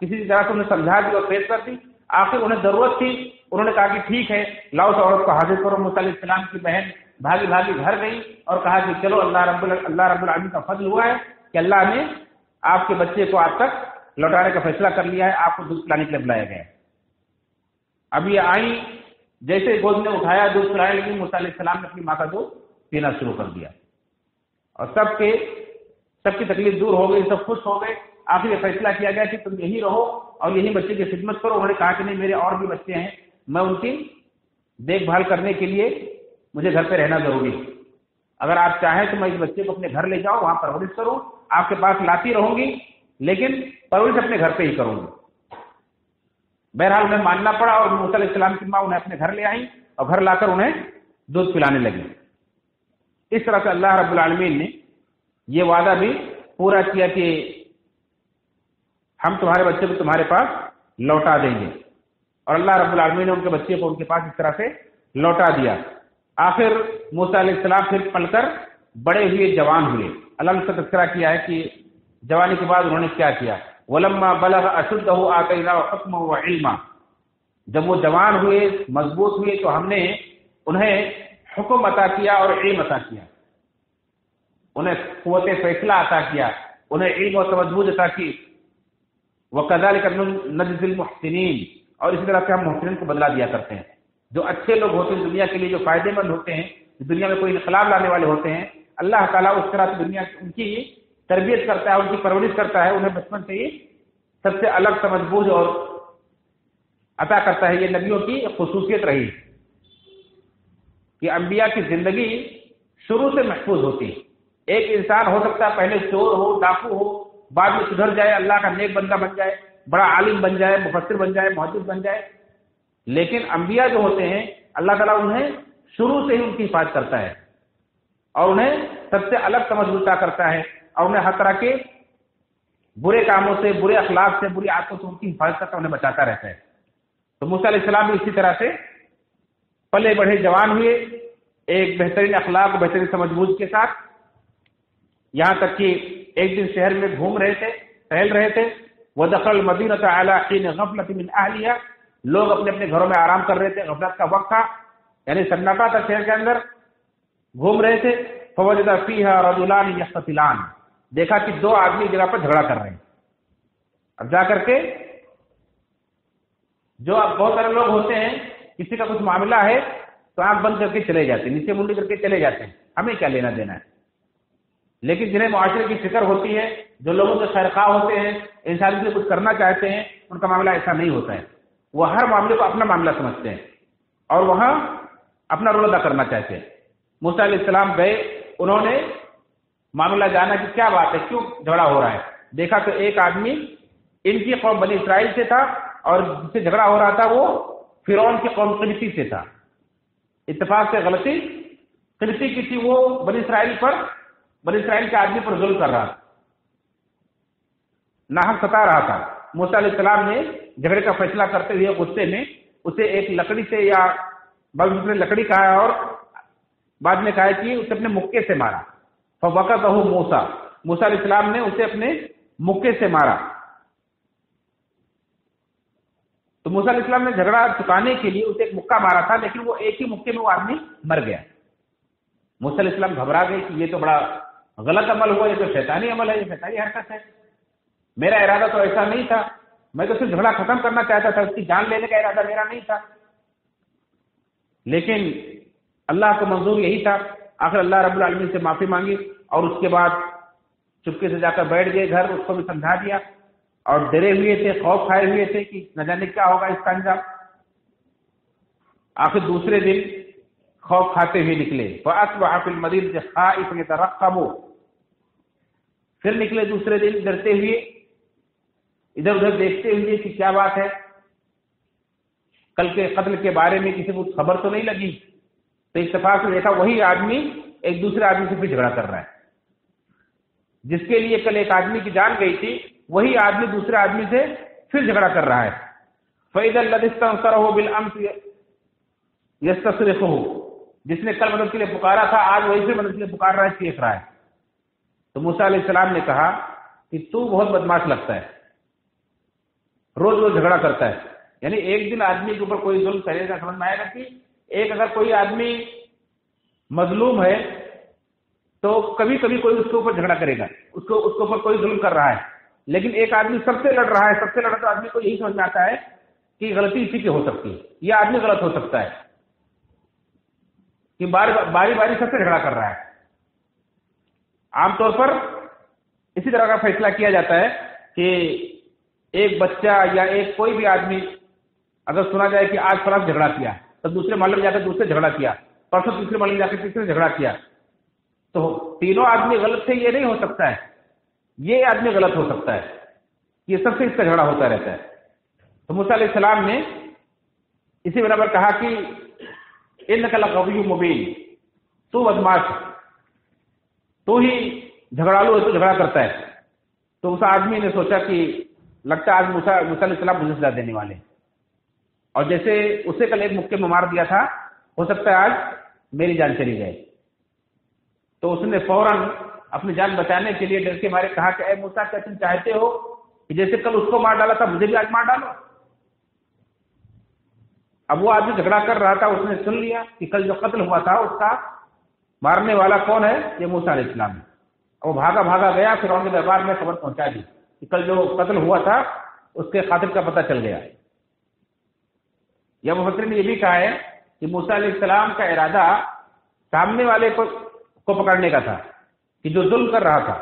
کسی طرح سے انہیں سمجھا دی اور پیش کر دی۔ آخر انہیں ضرورت تھی، انہوں نے کہا کہ ٹھیک ہے لاؤ اس عورت کو حاضر کرو۔ موسیٰ علیہ السلام کی بہن بھاگی بھاگی گھر گئی اور کہا کہ چلو اللہ رب العالمین کا فضل ہوا ہے کہ اللہ نے آپ کے بچے کو آپ تک لوٹانے کا فیصلہ کر لیا ہے، آپ کو دودھ پلانے کے لیے بلایا گیا ہے۔ اب یہ آئی، جیسے گود نے اٹھایا دودھ پلانے لگی، موسیٰ علیہ السلام نے اپنی ماں کا دودھ پینا شروع کر دیا اور سب کی تکلیف دور ہو گئی، سب خوش ہو گئے۔ آخر یہ فیصلہ کیا گیا کہ تم یہی رہو اور یہی بچے کی خدمت کرو۔ انہوں نے کہا کہ نہیں، میرے اور بھی بچے ہیں، میں ان کی دیکھ بھال کرنے کے لیے مجھے گھر پہ رہنا ضروری ہے، اگر آپ چاہیں تو میں اس بچے کو اپنے گھر لے جاؤں، وہاں پرورش کروں، آپ کے پاس لاتی رہوں گی لیکن پرورش اپنے گھر پہ ہی کروں گی۔ بہرحال انہیں ماننا پڑا اور موسیٰ علیہ السلام کی ماں انہیں اپنے گھر لے آئی اور گھر لا کر انہیں دودھ پلانے لگی۔ اس طرح سے اللہ رب العالمین نے یہ وعدہ بھی پورا کیا کہ ہم تمہارے بچے کو تمہارے پاس لوٹا دیں گے، اور اللہ رب العالمین نے ان کے بچے کو ان کے پاس اس طرح سے لوٹا دیا۔ آخر موسیٰ علیہ السلام پھر پل کر بڑے ہوئے، جوان ہوئے۔ اللہ نے اس کا تذکرہ کیا ہے کہ جوانی کے بعد انہوں نے کیا کیا، وَلَمَّا بَلَغَ أَشُدَّهُ آتَيْنَاهُ حُكْمًا وَعِلْمًا، جب وہ جوان ہوئے، مضبوط ہوئے تو ہم نے انہیں حکم عطا کیا اور علم عطا کیا، انہیں قوت فیصلہ عطا کیا، انہیں علم و سمجھ عطا کی۔ وَكَذَلِكَ نَجْزِي الْمُحْسِنِينَ، اور اسی طرح سے ہم محسنین کو بدلہ دیا کرتے ہیں۔ جو اچھے لوگ ہوتے ہیں دنیا کے لیے، جو فائدے مند ہوتے ہیں، دنیا میں کوئی انقلاب لانے والے ہوتے ہیں، اللہ تعالیٰ اس طرح سے دنیا ان کی تربیت کرتا ہے، ان کی پرورش کرتا ہے، انہیں بچپن سے ہی سب سے الگ سمجھ بوجھ اور عطا کرتا ہے۔ یہ نبیوں کی خصوصیت رہی کہ انبیاء کی زندگی شروع سے محفوظ ہوتی ہے۔ ایک انسان ہو سکتا ہے پہلے چور ہو، ڈاکو ہو، بعد میں سدھر جائے، اللہ کا نیک بندہ بن جائے، بڑا عالم بن جائے، مفسر بن جائے، محدث بن جائے، لیکن انبیاء جو ہوتے ہیں اللہ تعالیٰ انہیں شروع سے ہی ان کی حفاظت کرتا ہے اور انہیں سب سے الگ سمجھ عطا کرتا ہے اور انہیں ہر طرح کے برے کاموں سے، برے اخلاق سے، بری عادتوں سے ان کی حفاظت کرتا ہے، انہیں بچاتا رہتا ہے۔ تو موسیٰ علیہ السلام بھی اسی طرح سے پلے بڑھے جوان ہوئے ایک بہترین اخلاق، بہترین سمجھ بوجھ کے ساتھ، یہاں تک کہ ایک دن شہر میں گھوم رہے تھے، ٹہل رہے تھے، وَدَخَلَ الْمَدِينَةَ عَلَىٰ حِينِ غَفْلَةٍ مِّنْ أَهْلِهَا، لوگ اپنے اپنے گھروں میں آرام کر رہے تھے، غفلت کا وقت تھا، یعنی سناٹا تھا، شہر کے اندر گھوم رہے تھے۔ فَوَجَدَ فِيهَا رَجُلَانِ يَخْتَتِلَانِ، دیکھا کہ دو آدمی جگہ پر جھگڑا کر رہے ہیں۔ اب جا کر کے جو اب بہت سارے لوگ ہوتے ہیں، کسی کا کچھ معاملہ ہے تو آنکھ بند کر کے چلے جاتے ہیں، نیچے منڈی کر کے چلے جاتے ہیں، ہمیں کیا لینا دینا ہے۔ لیکن جنہیں معاشرے کی فکر ہوتی ہے، جو لوگوں کے خیر خواہ ہوتے ہیں، انسان کے لیے کچھ کرنا چاہتے ہیں، ان کا معاملہ ایسا نہیں ہوتا ہے۔ وہ ہر معاملے کو اپنا معاملہ سمجھتے ہیں اور وہاں اپنا رول ادا کرنا چاہتے ہیں۔ موسیٰ علیہ السلام گئے، انہوں نے معاملہ جانا کہ کیا بات ہے، کیوں جھگڑا ہو رہا ہے۔ دیکھا تو ایک آدمی ان کی قوم بنی اسرائیل سے تھا اور جس سے جھگڑا ہو رہا تھا وہ فرعون کی قوم قبطی سے تھا۔ اتفاق سے غلطی قبطی کی تھی، وہ بنی اسرائیل کے آدمی پر ظلم کر رہا تھا، ناحق ستا رہا تھا۔ موسیٰ علیہ السلام نے جھگڑے کا فیصلہ کرتے ہوئے غصے میں اسے ایک لکڑی سے، یا بعض نے لکڑی کہا ہے اور بعد میں کہا کہ اسے اپنے مکے سے مارا۔ فَوَقَتَهُ موسیٰ، موسیٰ علیہ السلام نے اسے اپنے مکے سے مارا۔ تو موسیٰ علیہ السلام نے جھگڑا چکانے کے لیے اسے ایک مکہ مارا تھا، لیکن وہ ایک ہی مکے میں وہ آدمی مر گیا۔ موسیٰ علیہ السلام گھبرا گئے کہ یہ تو بڑا غلط عمل ہوا، یہ تو شیطانی عمل ہے، یہ شیطانی حرکت ہے، میرا ارادہ تو ایسا نہیں تھا، میں تو صرف جھگڑا ختم کرنا چاہتا تھا، اس کی جان لینے کا ارادہ میرا نہیں تھا۔ لیکن اللہ کو منظور یہی تھا۔ آخر اللہ رب العالمین سے معافی مانگی اور اس کے بعد چپکے سے جا کر بیٹھ گئے گھر، اس کو بھی سمجھا دیا، اور ڈرے ہوئے تھے، خوف کھائے ہوئے تھے کہ نہ جانے کیا ہوگا اس کا انجام۔ آخر دوسرے دن خوف کھاتے ہوئے نکلے، فَأَصْبَحَ فِي الْمَدِينَةِ خَائِفًا يَتَرَقَّبُ، پھر نکلے دوسرے دن ڈرتے ہوئے، ادھر ادھر دیکھتے ہوئے کہ کیا بات ہے، کل کے قتل کے بارے میں کسی کو خبر تو نہیں لگی۔ تو اتفاق سے دیکھا وہی آدمی ایک دوسرے آدمی سے پھر جھگڑا کر رہا ہے، جس کے لیے کل ایک آدمی کی جان گئی تھی، وہی آدمی دوسرے آدمی سے پھر جھگڑا کر رہا ہے۔ فَإِذَا الَّذِي اسْتَنصَرَهُ بِالْأَمْسِ يَسْتَصْرِخُهُ، جس نے کل مدد کے لیے پکارا تھا آج وہی سے مدد کے لیے پکار رہا ہے، چیخ رہا ہے۔ تو موسیٰ علیہ السلام نے کہا کہ تو بہت بدماش لگتا ہے، روز روز جھگڑا کرتا ہے۔ یعنی ایک دن آدمی کے اوپر کوئی ظلم کرے گا، سمجھ میں آئے گا کہ ایک اگر کوئی آدمی مظلوم ہے تو کبھی کبھی کوئی اس کے اوپر جھگڑا کرے گا، اس کے اوپر کوئی ظلم کر رہا ہے، لیکن ایک آدمی سب سے لڑ رہا ہے، سب سے لڑا تو آدمی کو یہی سمجھ میں آتا ہے کہ غلطی اسی کی ہو سکتی ہے، یہ آدمی غلط ہو سکتا ہے کہ باری باری سب سے جھگڑا کر رہا ہے۔ عام طور پر اسی طرح کا فیصلہ کیا جاتا ہے کہ ایک بچہ یا ایک کوئی بھی آدمی اگر سنا جائے کہ آج فلاں جھگڑا کیا تو دوسرے محلے میں جا کر دوسرے جھگڑا کیا، پرسوں دوسرے محلے میں جا کر تیسرے جھگڑا کیا، تو تینوں آدمی غلط تھے یہ نہیں ہو سکتا ہے، یہ آدمی غلط ہو سکتا ہے، یہ سب سے اس کا جھگڑا ہوتا رہتا ہے۔ تو موسیٰ علیہ السلام نے اسی بنا پر کہا کہ انک لغوی مبین، تو بدماش، تو ہی جھگڑالو ہے، تو جھگڑا کرتا ہے۔ تو اس آدمی نے سوچا کہ لگتا ہے آج موسیٰ علیہ السلام مجھے سزا دینے والے، اور جیسے اسے کل ایک مکے میں مار دیا تھا، ہو سکتا ہے آج میری جان چلی جائے۔ تو اس نے فوراً اپنی جان بچانے کے لیے ڈر کے مارے کہا کہ اے موسیٰ، کیا تم چاہتے ہو کہ جیسے کل اس کو مار ڈالا تھا مجھے بھی آج مار ڈالو؟ اب وہ آدمی جھگڑا کر رہا تھا، اس نے سن لیا کہ کل جو قتل ہوا تھا اس کا مارنے والا کون ہے، یہ موسیٰ علیہ السلام ہے۔ وہ بھاگا بھاگا گیا، فرعون کے دربار میں خبر پہنچا دی کہ کل جو قتل ہوا تھا اس کے قاتل کا پتہ چل گیا۔ یا مفسرین نے یہ بھی کہا ہے کہ موسیٰ علیہ السلام کا ارادہ سامنے والے کو پکڑنے کا تھا کہ جو ظلم کر رہا تھا،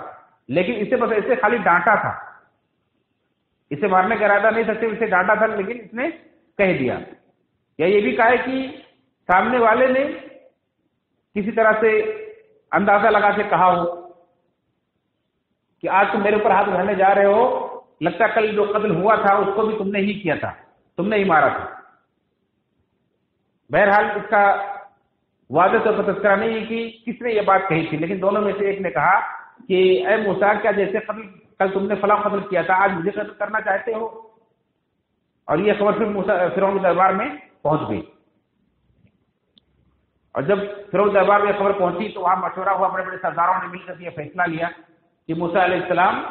لیکن اسے بس ایسے خالی ڈانٹا تھا، اسے مارنے کا ارادہ نہیں تھا، صرف اسے ڈانٹا تھا، لیکن اس نے کہہ دیا. یا یہ بھی کہا ہے کہ سامنے والے نے کسی طرح سے اندازہ لگا کے کہا ہو کہ آج تم میرے اوپر ہاتھ اٹھانے جا رہے ہو، لگتا کل جو قتل ہوا تھا اس کو بھی تم نے ہی کیا تھا، تم نے ہی مارا تھا. بہرحال اس کا واضح طور پر تذکرہ نہیں ہے کہ کس نے یہ بات کہی تھی، لیکن دونوں میں سے ایک نے کہا کہ اے موسیٰ، کیا جیسے کل تم نے فلاں قتل کیا تھا آج مجھے قتل کرنا چاہتے ہو؟ اور یہ خبر پھر فرعون کے دربار میں پہنچ گئی. اور جب فرعون دربار میں خبر پہنچی تو وہاں مشورہ ہوا، بڑے بڑے سرداروں نے مل کر یہ فیصلہ لیا کہ موسیٰ علیہ السلام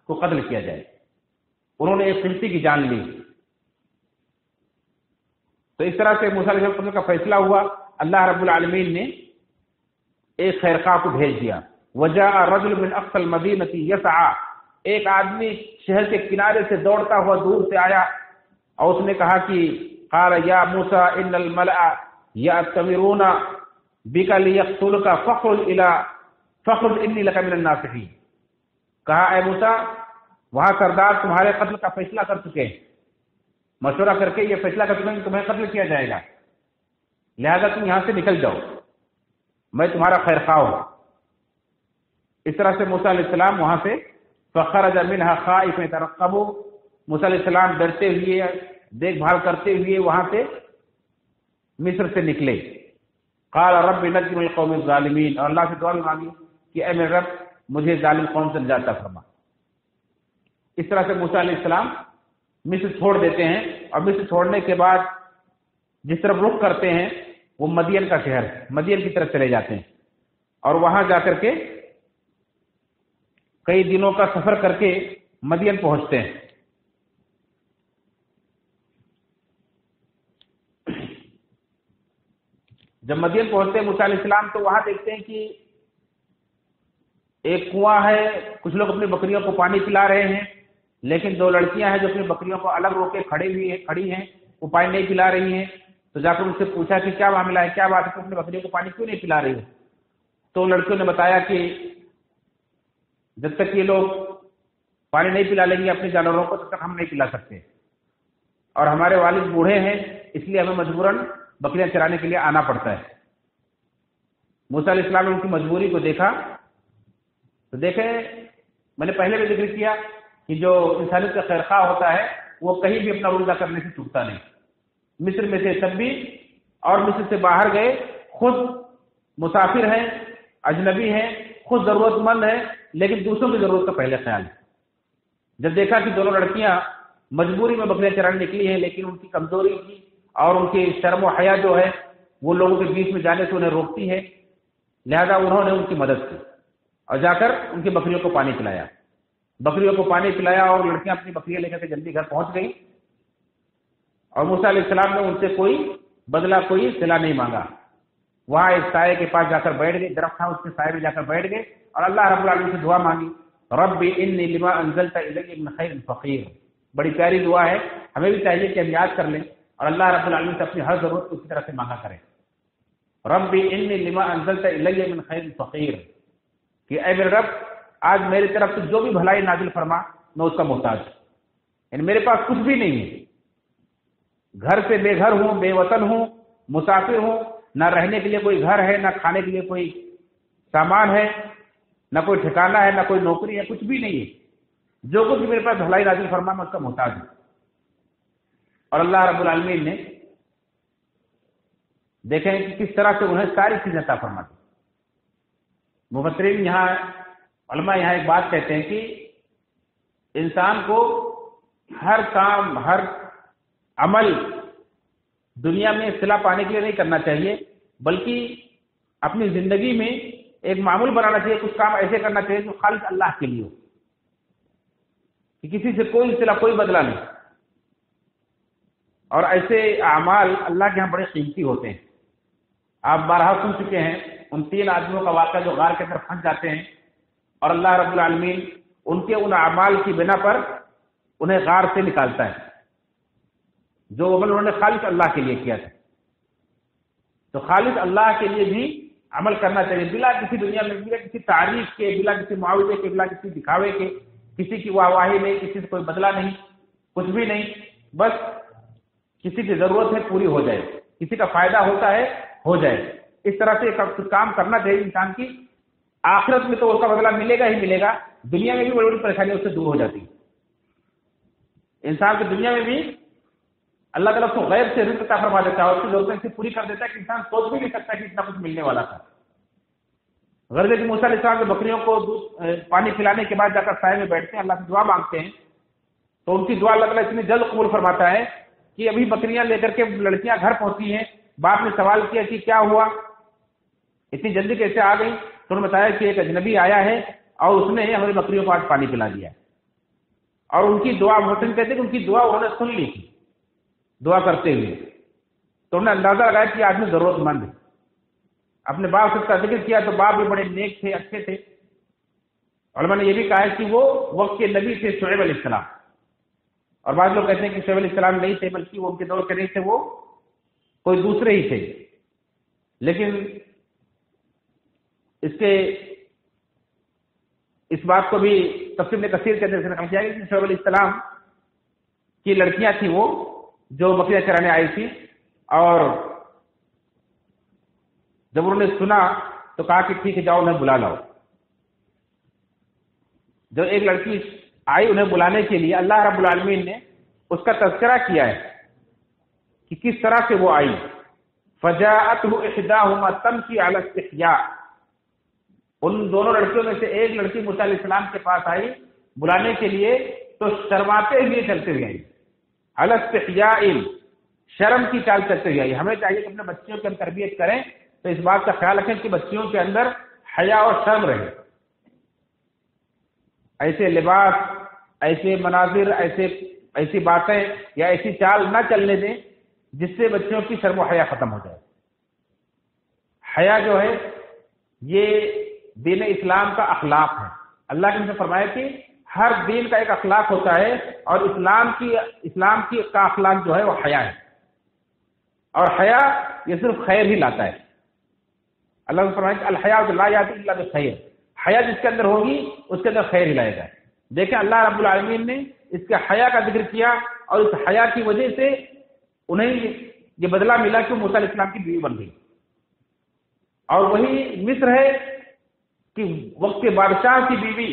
کو قتل کیا جائے. انہوں نے ایک قبطی کی جان لی. تو اس طرح سے موسیٰ علیہ السلام کا فیصلہ ہوا. اللہ رب العالمین نے ایک خیرخواہ کو بھیج دیا. وجاء رجل من اقصى المدینہ یسعى، ایک آدمی شہر کے کنارے سے دوڑتا ہوا دور سے آیا اور اس نے کہا کہ قال یا موسیٰ ان الملأ یأتمرون بک لیقتلک فاخرج انی لک من الناصحین. کہا اے موسیٰ، وہاں سردار تمہارے قتل کا فیصلہ کر چکے ہیں، مشورہ کر کے یہ فیصلہ کر چکے ہیں کہ تمہیں قتل کیا جائے گا، لہذا تم یہاں سے نکل جاؤ، میں تمہارا خیر خواہ ہوں. اس طرح سے موسیٰ علیہ السلام وہاں سے فخرج منها خائفا يترقب، موسیٰ علیہ السلام ڈرتے ہوئے دیکھ بھال کرتے ہوئے وہاں سے مصر سے نکلے. قال رب نجنی من القوم الظالمین، اور اللہ سے دعا بھی مانگی کہ اے میرے رب مجھے ظالم قوم سے نجات عطا فرما. اس طرح سے موسیٰ علیہ السلام مصر چھوڑ دیتے ہیں، اور مصر چھوڑنے کے بعد جس طرف رخ کرتے ہیں وہ مدین کا شہر، مدین کی طرف چلے جاتے ہیں، اور وہاں جا کر کے کئی دنوں کا سفر کر کے مدین پہنچتے ہیں. جب مدین پہنچتے ہیں موسیٰ علیہ السلام تو وہاں دیکھتے ہیں کہ ایک کنواں ہے، کچھ لوگ اپنی بکریوں کو پانی پلا رہے ہیں، لیکن دو لڑکیاں ہیں جو اپنی بکریوں کو الگ رو کے کھڑی ہیں، وہ پانی نہیں پلا رہی ہیں. تو جا کر ان سے پوچھا کہ کیا معاملہ ہے، کیا بات ہے، تم اپنی بکریوں کو پانی کیوں نہیں پلا رہی ہے؟ تو لڑکیوں نے بتایا کہ جب تک یہ لوگ پانی نہیں پلا لیں گے اپنے جانوروں کو تب تک ہم نہیں پلا سکتے، اور ہمارے والد بوڑھے ہیں اس لیے ہمیں مجبوراً بکریاں چرانے کے لیے آنا پڑتا ہے. موسیٰ علیہ السلام نے ان کی مجبوری کو دیکھا تو دیکھیں، میں نے پہلے بھی ذکر کیا کہ جو انسانیت کا خیرخواہ ہوتا ہے وہ کہیں بھی اپنا رول ادا کرنے سے چکتا نہیں. مصر میں سے تب بھی، اور مصر سے باہر گئے، خود مسافر ہیں، اجنبی ہیں، خود ضرورت مند ہیں، لیکن دوسروں کی ضرورت کا پہلے خیال ہے. جب دیکھا کہ دونوں لڑکیاں مجبوری میں بکریاں چرانے نکلی ہیں، لیکن ان کی کمزوری کی اور ان کی شرم و حیا جو ہے وہ لوگوں کے بیچ میں جانے سے انہیں روکتی ہے، لہذا انہوں نے ان کی مدد کی اور جا کر ان کی بکریوں کو پانی پلایا. بکریوں کو پانی پلایا اور لڑکیاں اپنی بکریاں لے کر کے جلدی گھر پہنچ گئی. اور موسیٰ علیہ السلام نے ان سے کوئی بدلہ، کوئی صلہ نہیں مانگا. وہاں ایک سائے کے پاس جا کر بیٹھ گئے، درخت تھا اس کے سائے میں جا کر بیٹھ گئے اور اللہ رب العالمین سے دعا مانگی. رب انی لما انزلت الی من خیر فقیر. بڑی پیاری دعا ہے، ہمیں بھی چاہیے کہ ہم یاد کر لیں اور اللہ رب العالمین سے اپنی ہر ضرورت کو اسی طرح سے مانگا کریں. رب انی لما انزلت الی من خیر فقیر، کہ اے میرے رب آج میری طرف سے جو بھی بھلائی نازل فرما میں اس کا محتاج ہوں، یعنی میرے پاس کچھ بھی نہیں ہے، گھر سے بے گھر ہوں، بے وطن ہوں، مسافر ہوں، نہ رہنے کے لیے کوئی گھر ہے، نہ کھانے کے لیے کوئی سامان ہے، نہ کوئی ٹھکانہ ہے، نہ کوئی نوکری ہے، کچھ بھی نہیں ہے. جو کچھ بھی میرے پاس بھلائی نازل فرما میں اس کا محتاج ہوں. اور اللہ رب العالمین نے دیکھیں کہ کس طرح سے انہیں ساری چیزیں عطا فرما دی. مفسرین یہاں، علماء یہاں ایک بات کہتے ہیں کہ انسان کو ہر کام، ہر عمل دنیا میں صلہ پانے کے لیے نہیں کرنا چاہیے، بلکہ اپنی زندگی میں ایک معمول بنانا چاہیے. کچھ کام ایسے کرنا چاہیے جو خالص اللہ کے لیے ہو، کہ کسی سے کوئی صلہ، کوئی بدلہ نہیں. اور ایسے اعمال اللہ کے ہاں بڑے قیمتی ہوتے ہیں. آپ بارہا سن چکے ہیں ان 3 آدمیوں کا واقعہ جو غار کے اندر پھنس جاتے ہیں اور اللہ رب العالمین ان کے ان اعمال کی بنا پر انہیں غار سے نکالتا ہے، جو عمل انہوں نے خالص اللہ کے لیے کیا تھا. تو خالص اللہ کے لیے بھی عمل کرنا چاہیے، بلا کسی دنیا میں، بلا کسی تعریف کے، بلا کسی معاوضے کے، بلا کسی دکھاوے کے، کسی کی واہ واہی نہیں، کسی سے کوئی بدلہ نہیں. کچھ بھی نہیں، بس کسی کی ضرورت ہے پوری ہو جائے، کسی کا فائدہ ہوتا ہے ہو جائے، اس طرح سے کام کرنا چاہیے انسان کی۔ آخرت میں تو اس کا بدلہ ملے گا ہی ملے گا، دنیا میں بھی بڑی بڑی پریشانیاں اس سے دور ہو جاتی ہیں۔ انسان کی دنیا میں بھی اللہ تعالیٰ کو غیب سے رزق عطا فرما دیتا ہے اور اس کی ضرورتیں سے پوری کر دیتا ہے کہ انسان سوچ بھی نہیں سکتا کہ اتنا کچھ ملنے والا تھا۔ غرض کہ موسیٰ علیہ السلام کے بکریوں کو پانی پلانے کے بعد جا کر سائے میں بیٹھتے ہیں، اللہ سے دعا مانگتے ہیں، تو ان کی دعا اللہ تعالیٰ اتنی جلد قبول فرماتا ہے کہ ابھی بکریاں لے کر کے لڑکیاں گھر پہنچی ہیں، باپ نے سوال کیا کہ کیا ہوا، اتنی جلدی کیسے آ گئی؟ تو انہوں نے بتایا کہ ایک اجنبی آیا ہے اور اس نے ہماری بکریوں کو آج پانی پلا دیا، اور ان کی دعا محسن کہتے ہیں کہ ان کی دعا انہوں نے سن لی تھی دعا کرتے ہوئے، تو انہوں نے اندازہ لگایا کہ آدمی ضرورت مند ہے۔ اپنے باپ سے اس کا ذکر کیا تو باپ بھی بڑے نیک تھے، اچھے تھے۔ علماء نے یہ بھی کہا ہے کہ وہ وقت کے نبی تھے شعیب علیہ السلام، اور بعض لوگ کہتے ہیں کہ شعیب علیہ السلام نہیں تھے بلکہ وہ ان کے دور کے نہیں تھے، وہ کوئی دوسرے ہی تھے۔ لیکن اس بات کو بھی تفسیر میں کثیر کے اندر سے نقل کیا گیا کہ شعیب علیہ السلام کی لڑکیاں تھیں وہ جو بکریاں چرانے آئی تھی، اور جب انہوں نے سنا تو کہا کہ ٹھیک ہے جاؤ انہیں بلا لاؤ۔ جو ایک لڑکی آئی انہیں بلانے کے لیے، اللہ رب العالمین نے اس کا تذکرہ کیا ہے کہ کس طرح سے وہ آئی۔ فجاءته احداهما تمشي على استحياء، ان دونوں لڑکیوں میں سے ایک لڑکی موسیٰ علیہ السلام کے پاس آئی بلانے کے لیے تو شرماتے ہوئے چلتے ہوئے آئی، على استحياء، شرم کی چال چلتے ہوئے آئی۔ ہمیں چاہیے کہ اپنے بچیوں کی ہم تربیت کریں تو اس بات کا خیال رکھیں کہ بچیوں کے اندر حیا اور شرم رہے، ایسے لباس، ایسے مناظر، ایسی باتیں یا ایسی چال نہ چلنے دیں جس سے بچوں کی شرم و حیا ختم ہو جائے۔ حیا جو ہے یہ دین اسلام کا اخلاق ہے۔ اللہ نے ہم سے فرمایا کہ ہر دین کا ایک اخلاق ہوتا ہے، اور اسلام کی کا اخلاق جو ہے وہ حیا ہے، اور حیا یہ صرف خیر ہی لاتا ہے۔ اللہ نے فرمایا کہ الحیاء لا یأتی الا بخیر، حیا جس کے اندر ہوگی اس کے اندر خیر ہی لائے گا۔ دیکھیں اللہ رب العالمین نے اس کے حیا کا ذکر کیا، اور اس حیا کی وجہ سے انہیں یہ بدلہ ملا کہ موسیٰ علیہ السلام کی بیوی بن گئی۔ اور وہی مصر ہے کہ وقت کے بادشاہ کی بیوی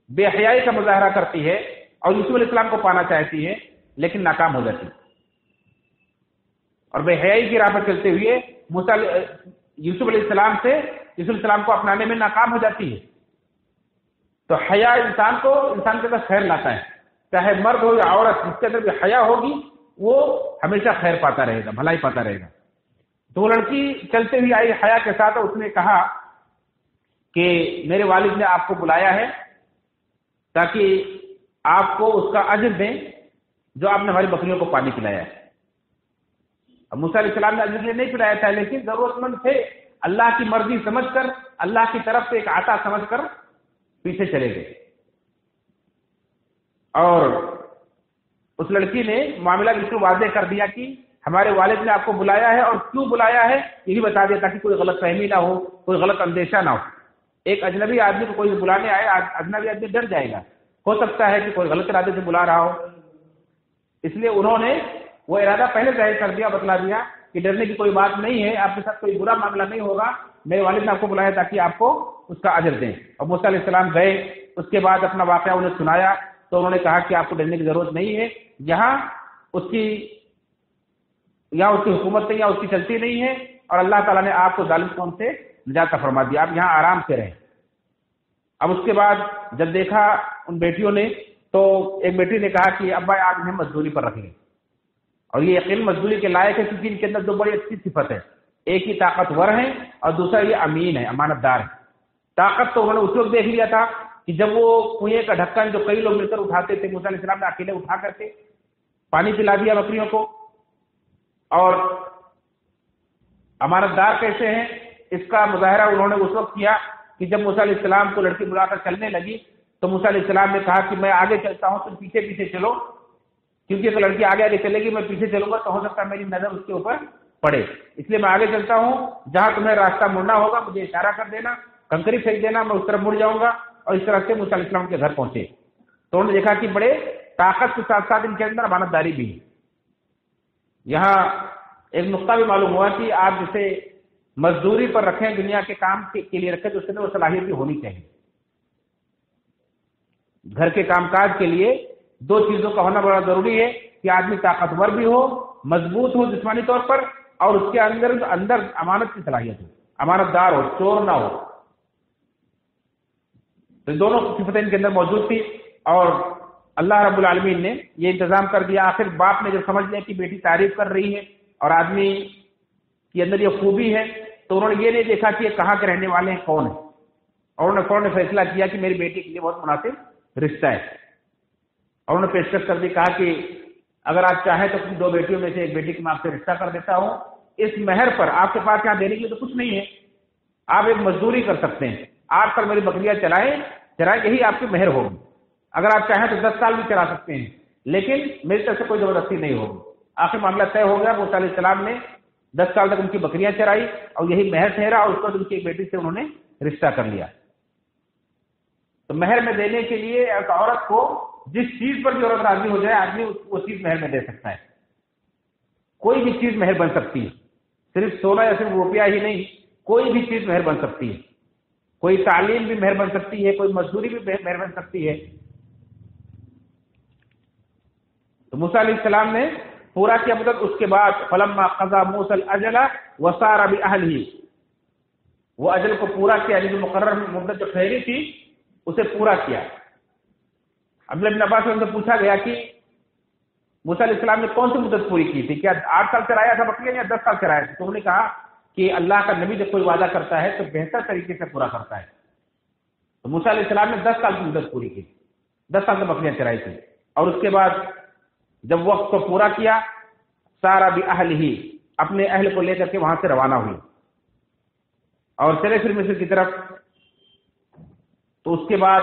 بے حیائی کا مظاہرہ کرتی ہے اور یوسف علیہ السلام کو پانا چاہتی ہے لیکن ناکام ہو جاتی ہے، اور بے حیائی کی راہ پر چلتے ہوئے یوسف علیہ السلام کو اپنانے میں ناکام ہو جاتی ہے۔ تو حیا انسان کے اندر خیر لاتا ہے، چاہے مرد ہو یا عورت، جس کے اندر بھی حیا ہوگی وہ ہمیشہ خیر پاتا رہے گا، بھلائی پاتا رہے گا۔ تو وہ لڑکی چلتے ہوئی آئی حیا کے ساتھ، اور اس نے کہا کہ میرے والد نے آپ کو بلایا ہے تاکہ آپ کو اس کا اجر دیں جو آپ نے ہماری بکریوں کو پانی پلایا ہے۔ اب موسیٰ علیہ السلام نے اجر نہیں پلایا تھا، لیکن ضرورت مند تھے، اللہ کی مرضی سمجھ کر، اللہ کی طرف سے ایک عطا سمجھ کر پیچھے چلے گئے۔ اور اس لڑکی نے معاملہ بالکل واضح کر دیا کہ ہمارے والد نے آپ کو بلایا ہے، اور کیوں بلایا ہے یہ بھی بتا دیا تاکہ کوئی غلط فہمی نہ ہو، کوئی غلط اندیشہ نہ ہو۔ ایک اجنبی آدمی کو کوئی بلانے آئے، اجنبی آدمی ڈر جائے گا، ہو سکتا ہے کہ کوئی غلط ارادے سے بلا رہا ہو، اس لیے انہوں نے وہ ارادہ پہلے ظاہر کر دیا، بتلا دیا کہ ڈرنے کی کوئی بات نہیں ہے، آپ کے ساتھ کوئی برا معاملہ نہیں ہوگا، میرے والد نے آپ کو بلایا تاکہ آپ کو اس کا اجر دیں۔ اور موسیٰ علیہ السلام گئے، اس کے بعد اپنا واقعہ انہیں سنایا تو انہوں نے کہا کہ آپ کو ڈرنے کی ضرورت نہیں ہے، یہاں اس کی حکومت نہیں، یہاں اس کی چلتی نہیں ہے، اور اللہ تعالیٰ نے آپ کو ظالم قوم سے نجات فرما دیا، آپ یہاں آرام سے رہیں۔ اب اس کے بعد جب دیکھا ان بیٹیوں نے تو ایک بیٹی نے کہا کہ ابا آپ انہیں مزدوری پر رکھیں، اور یہ یقین مزدوری کے لائق ہے کیونکہ ان کے اندر دو بڑی اچھی صفت ہے، ایک ہی طاقتور ہیں اور دوسرا یہ امین ہے، امانت دار ہے۔ طاقت تو انہوں نے اس وقت دیکھ لیا تھا کہ جب وہ کنویں کا ڈھکن جو کئی لوگ مل کر اٹھاتے تھے، موسیٰ علیہ السلام نے اکیلے اٹھا کر کے پانی پلا دیا بکریوں کو۔ اور امانت دار کیسے ہیں اس کا مظاہرہ انہوں نے اس وقت کیا کہ جب موسیٰ علیہ السلام کو لڑکی بلا کر چلنے لگی تو موسیٰ علیہ السلام نے کہا کہ میں آگے چلتا ہوں، تم پیچھے پیچھے چلو، کیونکہ اگر لڑکی آگے آگے چلے گی میں پیچھے چلوں گا تو ہو سکتا ہے میری نظر اس کے اوپر پڑے، اس لیے میں آگے چلتا ہوں، جہاں تمہیں راستہ مڑنا ہوگا مجھے اشارہ کر دینا، کنکری پھینک دینا، میں اس طرف مڑ جاؤں گا۔ اور اس طرح سے موسیٰ علیہ السلام کے گھر پہنچے تو انہوں نے دیکھا کہ بڑے طاقت کے ساتھ ساتھ ان کے اندر امانت داری بھی ہے۔ یہاں ایک نقطہ بھی معلوم ہوا کہ آپ جسے مزدوری پر رکھیں، دنیا کے کام کے لیے رکھیں، تو اس کے اندر وہ صلاحیت بھی ہونی چاہیے۔ گھر کے کام کاج کے لیے دو چیزوں کا ہونا بڑا ضروری ہے کہ آدمی طاقتور بھی ہو، مضبوط ہو جسمانی طور پر، اور اس کے اندر امانت کی صلاحیت ہو، امانت دار ہو، چور نہ ہو۔ تو دونوں صفتیں ان کے اندر موجود تھی، اور اللہ رب العالمین نے یہ انتظام کر دیا۔ آخر باپ نے جب سمجھ لیا کہ بیٹی تعریف کر رہی ہے اور آدمی کے اندر یہ خوبی ہے، تو انہوں نے یہ نہیں دیکھا کہ یہ کہاں کے رہنے والے ہیں، کون ہیں، اور انہوں نے فوراً فیصلہ کیا کہ میری بیٹی کے لیے بہت مناسب رشتہ ہے، اور انہوں نے پیشکش کر دی، کہا کہ اگر آپ چاہیں تو اپنی 2 بیٹیوں میں سے ایک بیٹی کی میں آپ سے رشتہ کر دیتا ہوں، اس مہر پر آپ کے پاس یہاں دینے کے لیے تو کچھ نہیں ہے، آپ ایک مزدوری کر سکتے ہیں، آپ پر میری بکریاں چرائیں، یہی آپ کی مہر ہوگی، اگر آپ چاہیں تو 10 سال بھی چلا سکتے ہیں، لیکن میری طرف سے کوئی زبردستی نہیں ہوگی۔ آخر معاملہ طے ہو گیا، موسیٰ علیہ السلام نے 10 سال تک ان کی بکریاں چرائی اور یہی مہر ٹھہرا، اور اس کو ان کی ایک بیٹی سے انہوں نے رشتہ کر لیا۔ تو مہر میں دینے کے لیے ایک عورت کو جس چیز پر بھی عورت راضی ہو جائے، آدمی وہ چیز مہر میں دے سکتا ہے، کوئی بھی چیز مہر بن سکتی ہے، صرف سونا یا صرف روپیہ ہی نہیں، کوئی بھی چیز مہر بن سکتی ہے، کوئی تعلیم بھی مہر بن سکتی ہے، کوئی مزدوری بھی مہر بن سکتی ہے۔ تو موسیٰ علیہ السلام نے پورا کیا مدت، اس کے بعد فلما قضى موسى الاجل وسار باهله، وہ اجل کو پورا کیا، یعنی مقرر مدت جو ٹھہری تھی اسے پورا کیا۔ عبداللہ بن عباس سے پوچھا گیا کہ موسیٰ علیہ السلام نے کون سی مدت پوری کی تھی، کیا 8 سال چلایا تھا بکریاں یا 10 سال چلایا تھا؟ تو انہوں نے کہا کہ اللہ کا نبی جب کوئی وعدہ کرتا ہے تو بہتر طریقے سے پورا کرتا ہے۔ تو موسیٰ علیہ السلام نے 10 سال کی مدت پوری کی، 10 سال سے بکریاں چرائی تھی، اور اس کے بعد جب وقت کو پورا کیا، سارا باہلہ، اپنے اہل کو لے کر کے وہاں سے روانہ ہوئی اور چلے پھر مصر کی طرف۔ تو اس کے بعد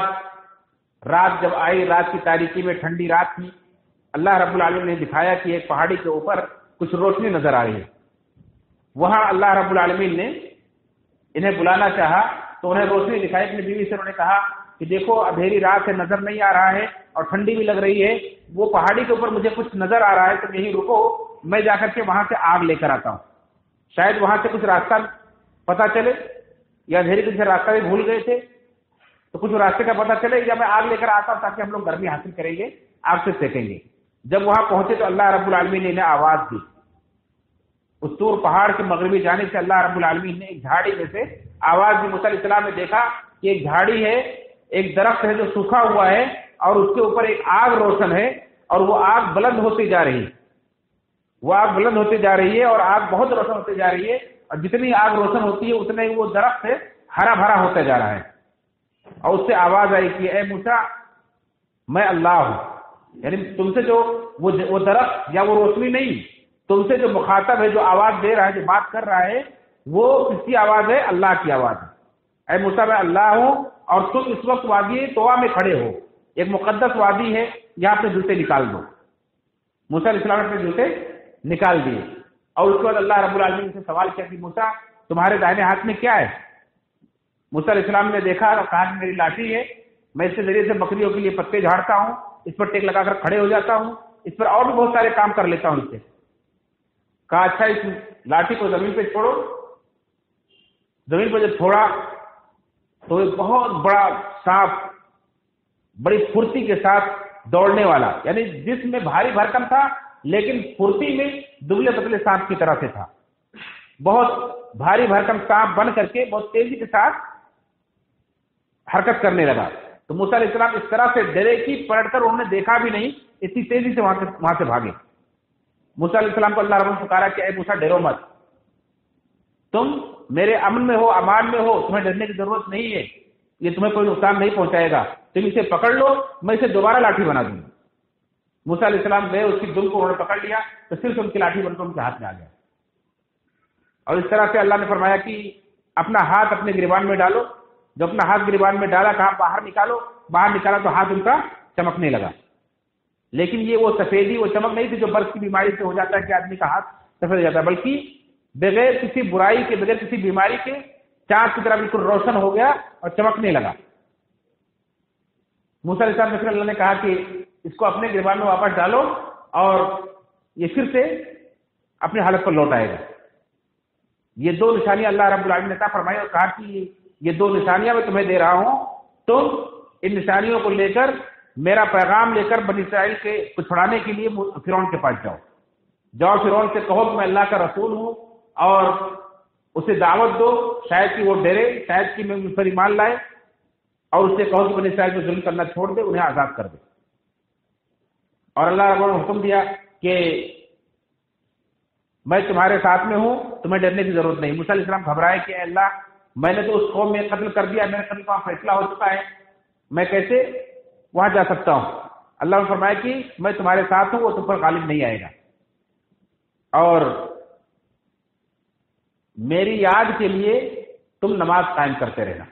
رات جب آئی، رات کی تاریکی میں، ٹھنڈی رات تھی، اللہ رب العالمین نے دکھایا کہ ایک پہاڑی کے اوپر کچھ روشنی نظر آ رہی ہے۔ وہاں اللہ رب العالمین نے انہیں بلانا چاہا تو انہیں روشنی دکھائی، اپنی بیوی سے انہوں نے کہا کہ دیکھو اندھیری رات سے نظر نہیں آ رہا ہے اور ٹھنڈی بھی لگ رہی ہے، وہ پہاڑی کے اوپر مجھے کچھ نظر آ رہا ہے، تم یہیں رکو، میں جا کر کے وہاں سے آگ لے کر آتا ہوں، شاید وہاں سے کچھ راستہ پتہ چلے، یا اندھیری کے راستہ بھی بھول گئے تھے تو کچھ راستے کا پتہ چلے، یا میں آگ لے کر آتا ہوں تاکہ ہم لوگ گرمی حاصل کریں گے، آگ سے سیکیں گے۔ جب وہاں پہنچے تو اللہ رب العالمین نے انہیں آواز دی، اس طور پہاڑ کے مغربی جانب سے اللہ رب العالمین نے ایک جھاڑی میں سے آواز دی۔ موسیٰ علیہ السلام نے دیکھا کہ ایک جھاڑی ہے، ایک درخت ہے جو سوکھا ہوا ہے، اور اس کے اوپر ایک آگ روشن ہے، اور وہ آگ بلند ہوتی جا رہی ہے، وہ آگ بلند ہوتی جا رہی ہے، اور آگ بہت روشن ہوتی جا رہی ہے، اور جتنی آگ روشن ہوتی ہے اتنے وہ درخت ہے ہرا بھرا ہوتا جا رہا ہے۔ اور اس سے آواز آئی کہ اے موسیٰ، میں اللہ ہوں، یعنی تم سے جو وہ درخت یا وہ روشنی نہیں، تم سے جو مخاطب ہے، جو آواز دے رہا ہے، جو بات کر رہا ہے، وہ کس کی آواز ہے؟ اللہ کی آواز ہے۔ اے موسیٰ، میں اللہ ہوں، اور تم اس وقت وادی طوا میں کھڑے ہو، ایک مقدس وادی ہے، یہاں اپنے جوتے نکال دو۔ موسیٰ علیہ السلام نے اپنے جوتے نکال دیے، اور اس کے بعد اللہ رب العالمین سے سوال کیا کہ موسیٰ تمہارے دائیں ہاتھ میں کیا ہے؟ موسیٰ علیہ السلام نے دیکھا اور کہا کہ میری لاٹھی ہے، میں اس کے ذریعے سے بکریوں کے لیے پتے جھاڑتا ہوں، اس پر ٹیک لگا کر کھڑے ہو جاتا ہوں، اس پر اور بھی بہت سارے کام کر لیتا ہوں۔ اس سے کہا اچھا اس لاٹھی کو زمین پہ چھوڑو۔ زمین پہ جب چھوڑا تو ایک بہت بڑا سانپ بڑی پھرتی کے ساتھ دوڑنے والا، یعنی جسم میں بھاری بھرکم تھا لیکن پھرتی میں دبلے پتلے سانپ کی طرح سے تھا، بہت بھاری بھرکم سانپ بن کر کے بہت تیزی کے ساتھ حرکت کرنے لگا۔ تو موسیٰ علیہ السلام اس طرح سے ڈرے کہ پلٹ کر انہوں نے دیکھا بھی نہیں، اتنی تیزی سے وہاں سے بھاگے۔ موسیٰ علیہ السلام کو اللہ رب نے پکارا کہ اے موسیٰ ڈرو مت، تم میرے امن میں ہو، امان میں ہو، تمہیں ڈرنے کی ضرورت نہیں ہے، یہ تمہیں کوئی نقصان نہیں پہنچائے گا، تم اسے پکڑ لو، میں اسے دوبارہ لاٹھی بنا دوں گا۔ موسیٰ علیہ السلام گئے، اس کی دم کو انہوں نے پکڑ لیا تو صرف ان کی لاٹھی بن کر ان کے ہاتھ میں آ گیا، اور اس طرح سے اللہ نے فرمایا کہ اپنا ہاتھ اپنے گریبان میں ڈالو۔ جو اپنا ہاتھ گریبان میں ڈالا، کہا باہر نکالو، باہر نکالا تو ہاتھ ان کا چمکنے لگا، لیکن یہ وہ سفیدی، وہ چمک نہیں تھی جو برف کی بیماری سے ہو جاتا ہے کہ آدمی کا ہاتھ سفید ہو جاتا ہے، بلکہ بغیر کسی برائی کے، بغیر کسی بیماری کے چاند کی طرح بالکل روشن ہو گیا اور چمکنے لگا۔ موسیٰ علیہ السلام نے اللہ نے کہا کہ اس کو اپنے گریبان میں واپس ڈالو اور یہ پھر سے اپنی حالت پر لوٹ آئے گا۔ یہ دو نشانیاں اللہ رب العالمین نے عطا فرمائی اور کہا کہ یہ دو نشانیاں میں تمہیں دے رہا ہوں، تم ان نشانیوں کو لے کر میرا پیغام لے کر بنی اسرائیل کو چھڑانے کے لیے فرعون کے پاس جاؤ فرعون سے کہو کہ میں اللہ کا رسول ہوں اور اسے دعوت دو، شاید کہ وہ ڈرے، شاید کہ میں مجھ پر ایمان لائے، اور اس سے کہو کہ بنی اسرائیل کو ظلم کرنا چھوڑ دے، انہیں آزاد کر دے۔ اور اللہ رب العالمین نے حکم دیا کہ میں تمہارے ساتھ میں ہوں، تمہیں ڈرنے کی ضرورت نہیں۔ موسیٰ علیہ السلام گھبرائے کہ اے اللہ میں نے تو اس قوم میں قتل کر دیا، میرے قتل کا فیصلہ ہو چکا ہے، میں کیسے وہاں جا سکتا ہوں؟ اللہ نے فرمایا کہ میں تمہارے ساتھ ہوں، وہ تم پر غالب نہیں آئے گا، اور میری یاد کے لیے تم نماز قائم کرتے رہنا،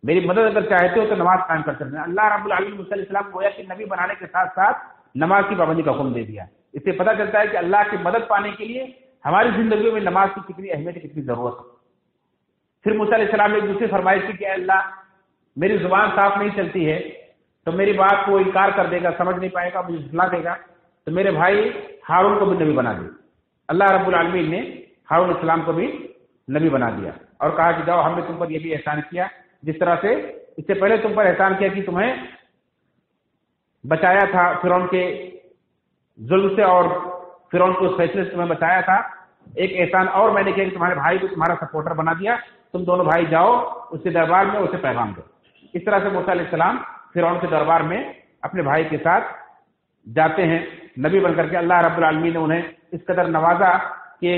میری مدد اگر چاہتے ہو تو نماز قائم کرتے رہنا۔ اللہ رب العالمین موسیٰ علیہ السلام گویا کہ نبی بنانے کے ساتھ ساتھ نماز کی پابندی کا حکم دے دیا۔ اس سے پتہ چلتا ہے کہ اللہ کی مدد پانے کے لیے ہماری زندگیوں میں نماز کی کتنی اہمیت، کتنی ضرورت ہے۔ پھر موسیٰ علیہ السلام نے ایک دوسری فرمائش کی کہ اے اللہ میری زبان صاف نہیں چلتی ہے تو میری بات کو انکار کر دے گا، سمجھ نہیں پائے گا، مجھے جھٹلا دے گا، تو میرے بھائی ہارون کو بھی نبی بنا دے۔ اللہ رب العالمین نے ہارون علیہ السلام کو بھی نبی بنا دیا اور کہا کہ جاؤ، ہم نے تم پر یہ بھی احسان کیا جس طرح سے اس سے پہلے تم پر احسان کیا کہ تمہیں بچایا تھا فرعون کے ظلم سے اور فرعون کے اس فیصلے سے تمہیں بچایا تھا، ایک احسان اور میں نے کیا کہ تمہارے بھائی کو تمہارا سپورٹر بنا دیا، تم دونوں بھائی جاؤ اس کے دربار میں، اسے پیغام دو۔ اس طرح سے موسیٰ علیہ السلام فرعون کے دربار میں اپنے بھائی کے ساتھ جاتے ہیں نبی بن کر کے۔ اللہ رب العالمین نے انہیں اس قدر نوازا کہ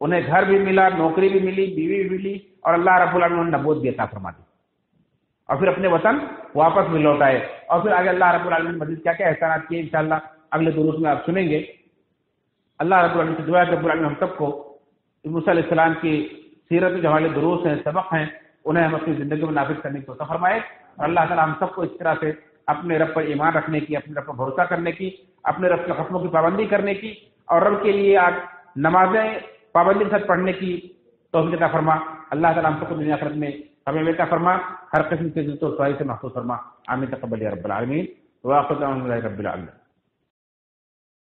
انہیں گھر بھی ملا، نوکری بھی ملی، بیوی بھی ملی، اور اللہ رب العالمین نے نبوت بھی عطا فرما دی، اور پھر اپنے وطن واپس بھی لوٹ آئے۔ اور پھر آگے اللہ رب العالمین نے مزید کیا کیا احسانات کیے انشاءاللہ اگلے دروس میں آپ سنیں گے۔ اللہ رب العالمین سے دعا ہے کہ رب العالمین ہم سب کو موسیٰ علیہ السلام کی سیرت کے جو ہمارے دروس ہیں، سبق ہیں، انہیں ہم اپنی زندگی میں نافذ کرنے کی توفیق فرمائے، اور اللہ تعالیٰ ہم سب کو اس طرح سے اپنے رب پر ایمان رکھنے کی، اپنے رب پر بھروسہ کرنے کی، اپنے رب کے حکموں کی پابندی کرنے کی، اور رب کے لیے آج نمازیں پابندی کے ساتھ پڑھنے کی توفیق عطا فرما۔ اللہ تعالیٰ ہم سب کو دنیا آخرت میں ہمیں عطا فرما، ہر قسم کے ذلت و رسوائی سے محفوظ فرما۔ آمین تقبل یا رب العالمین، وآخر دعوانا الحمد للہ رب العالمین۔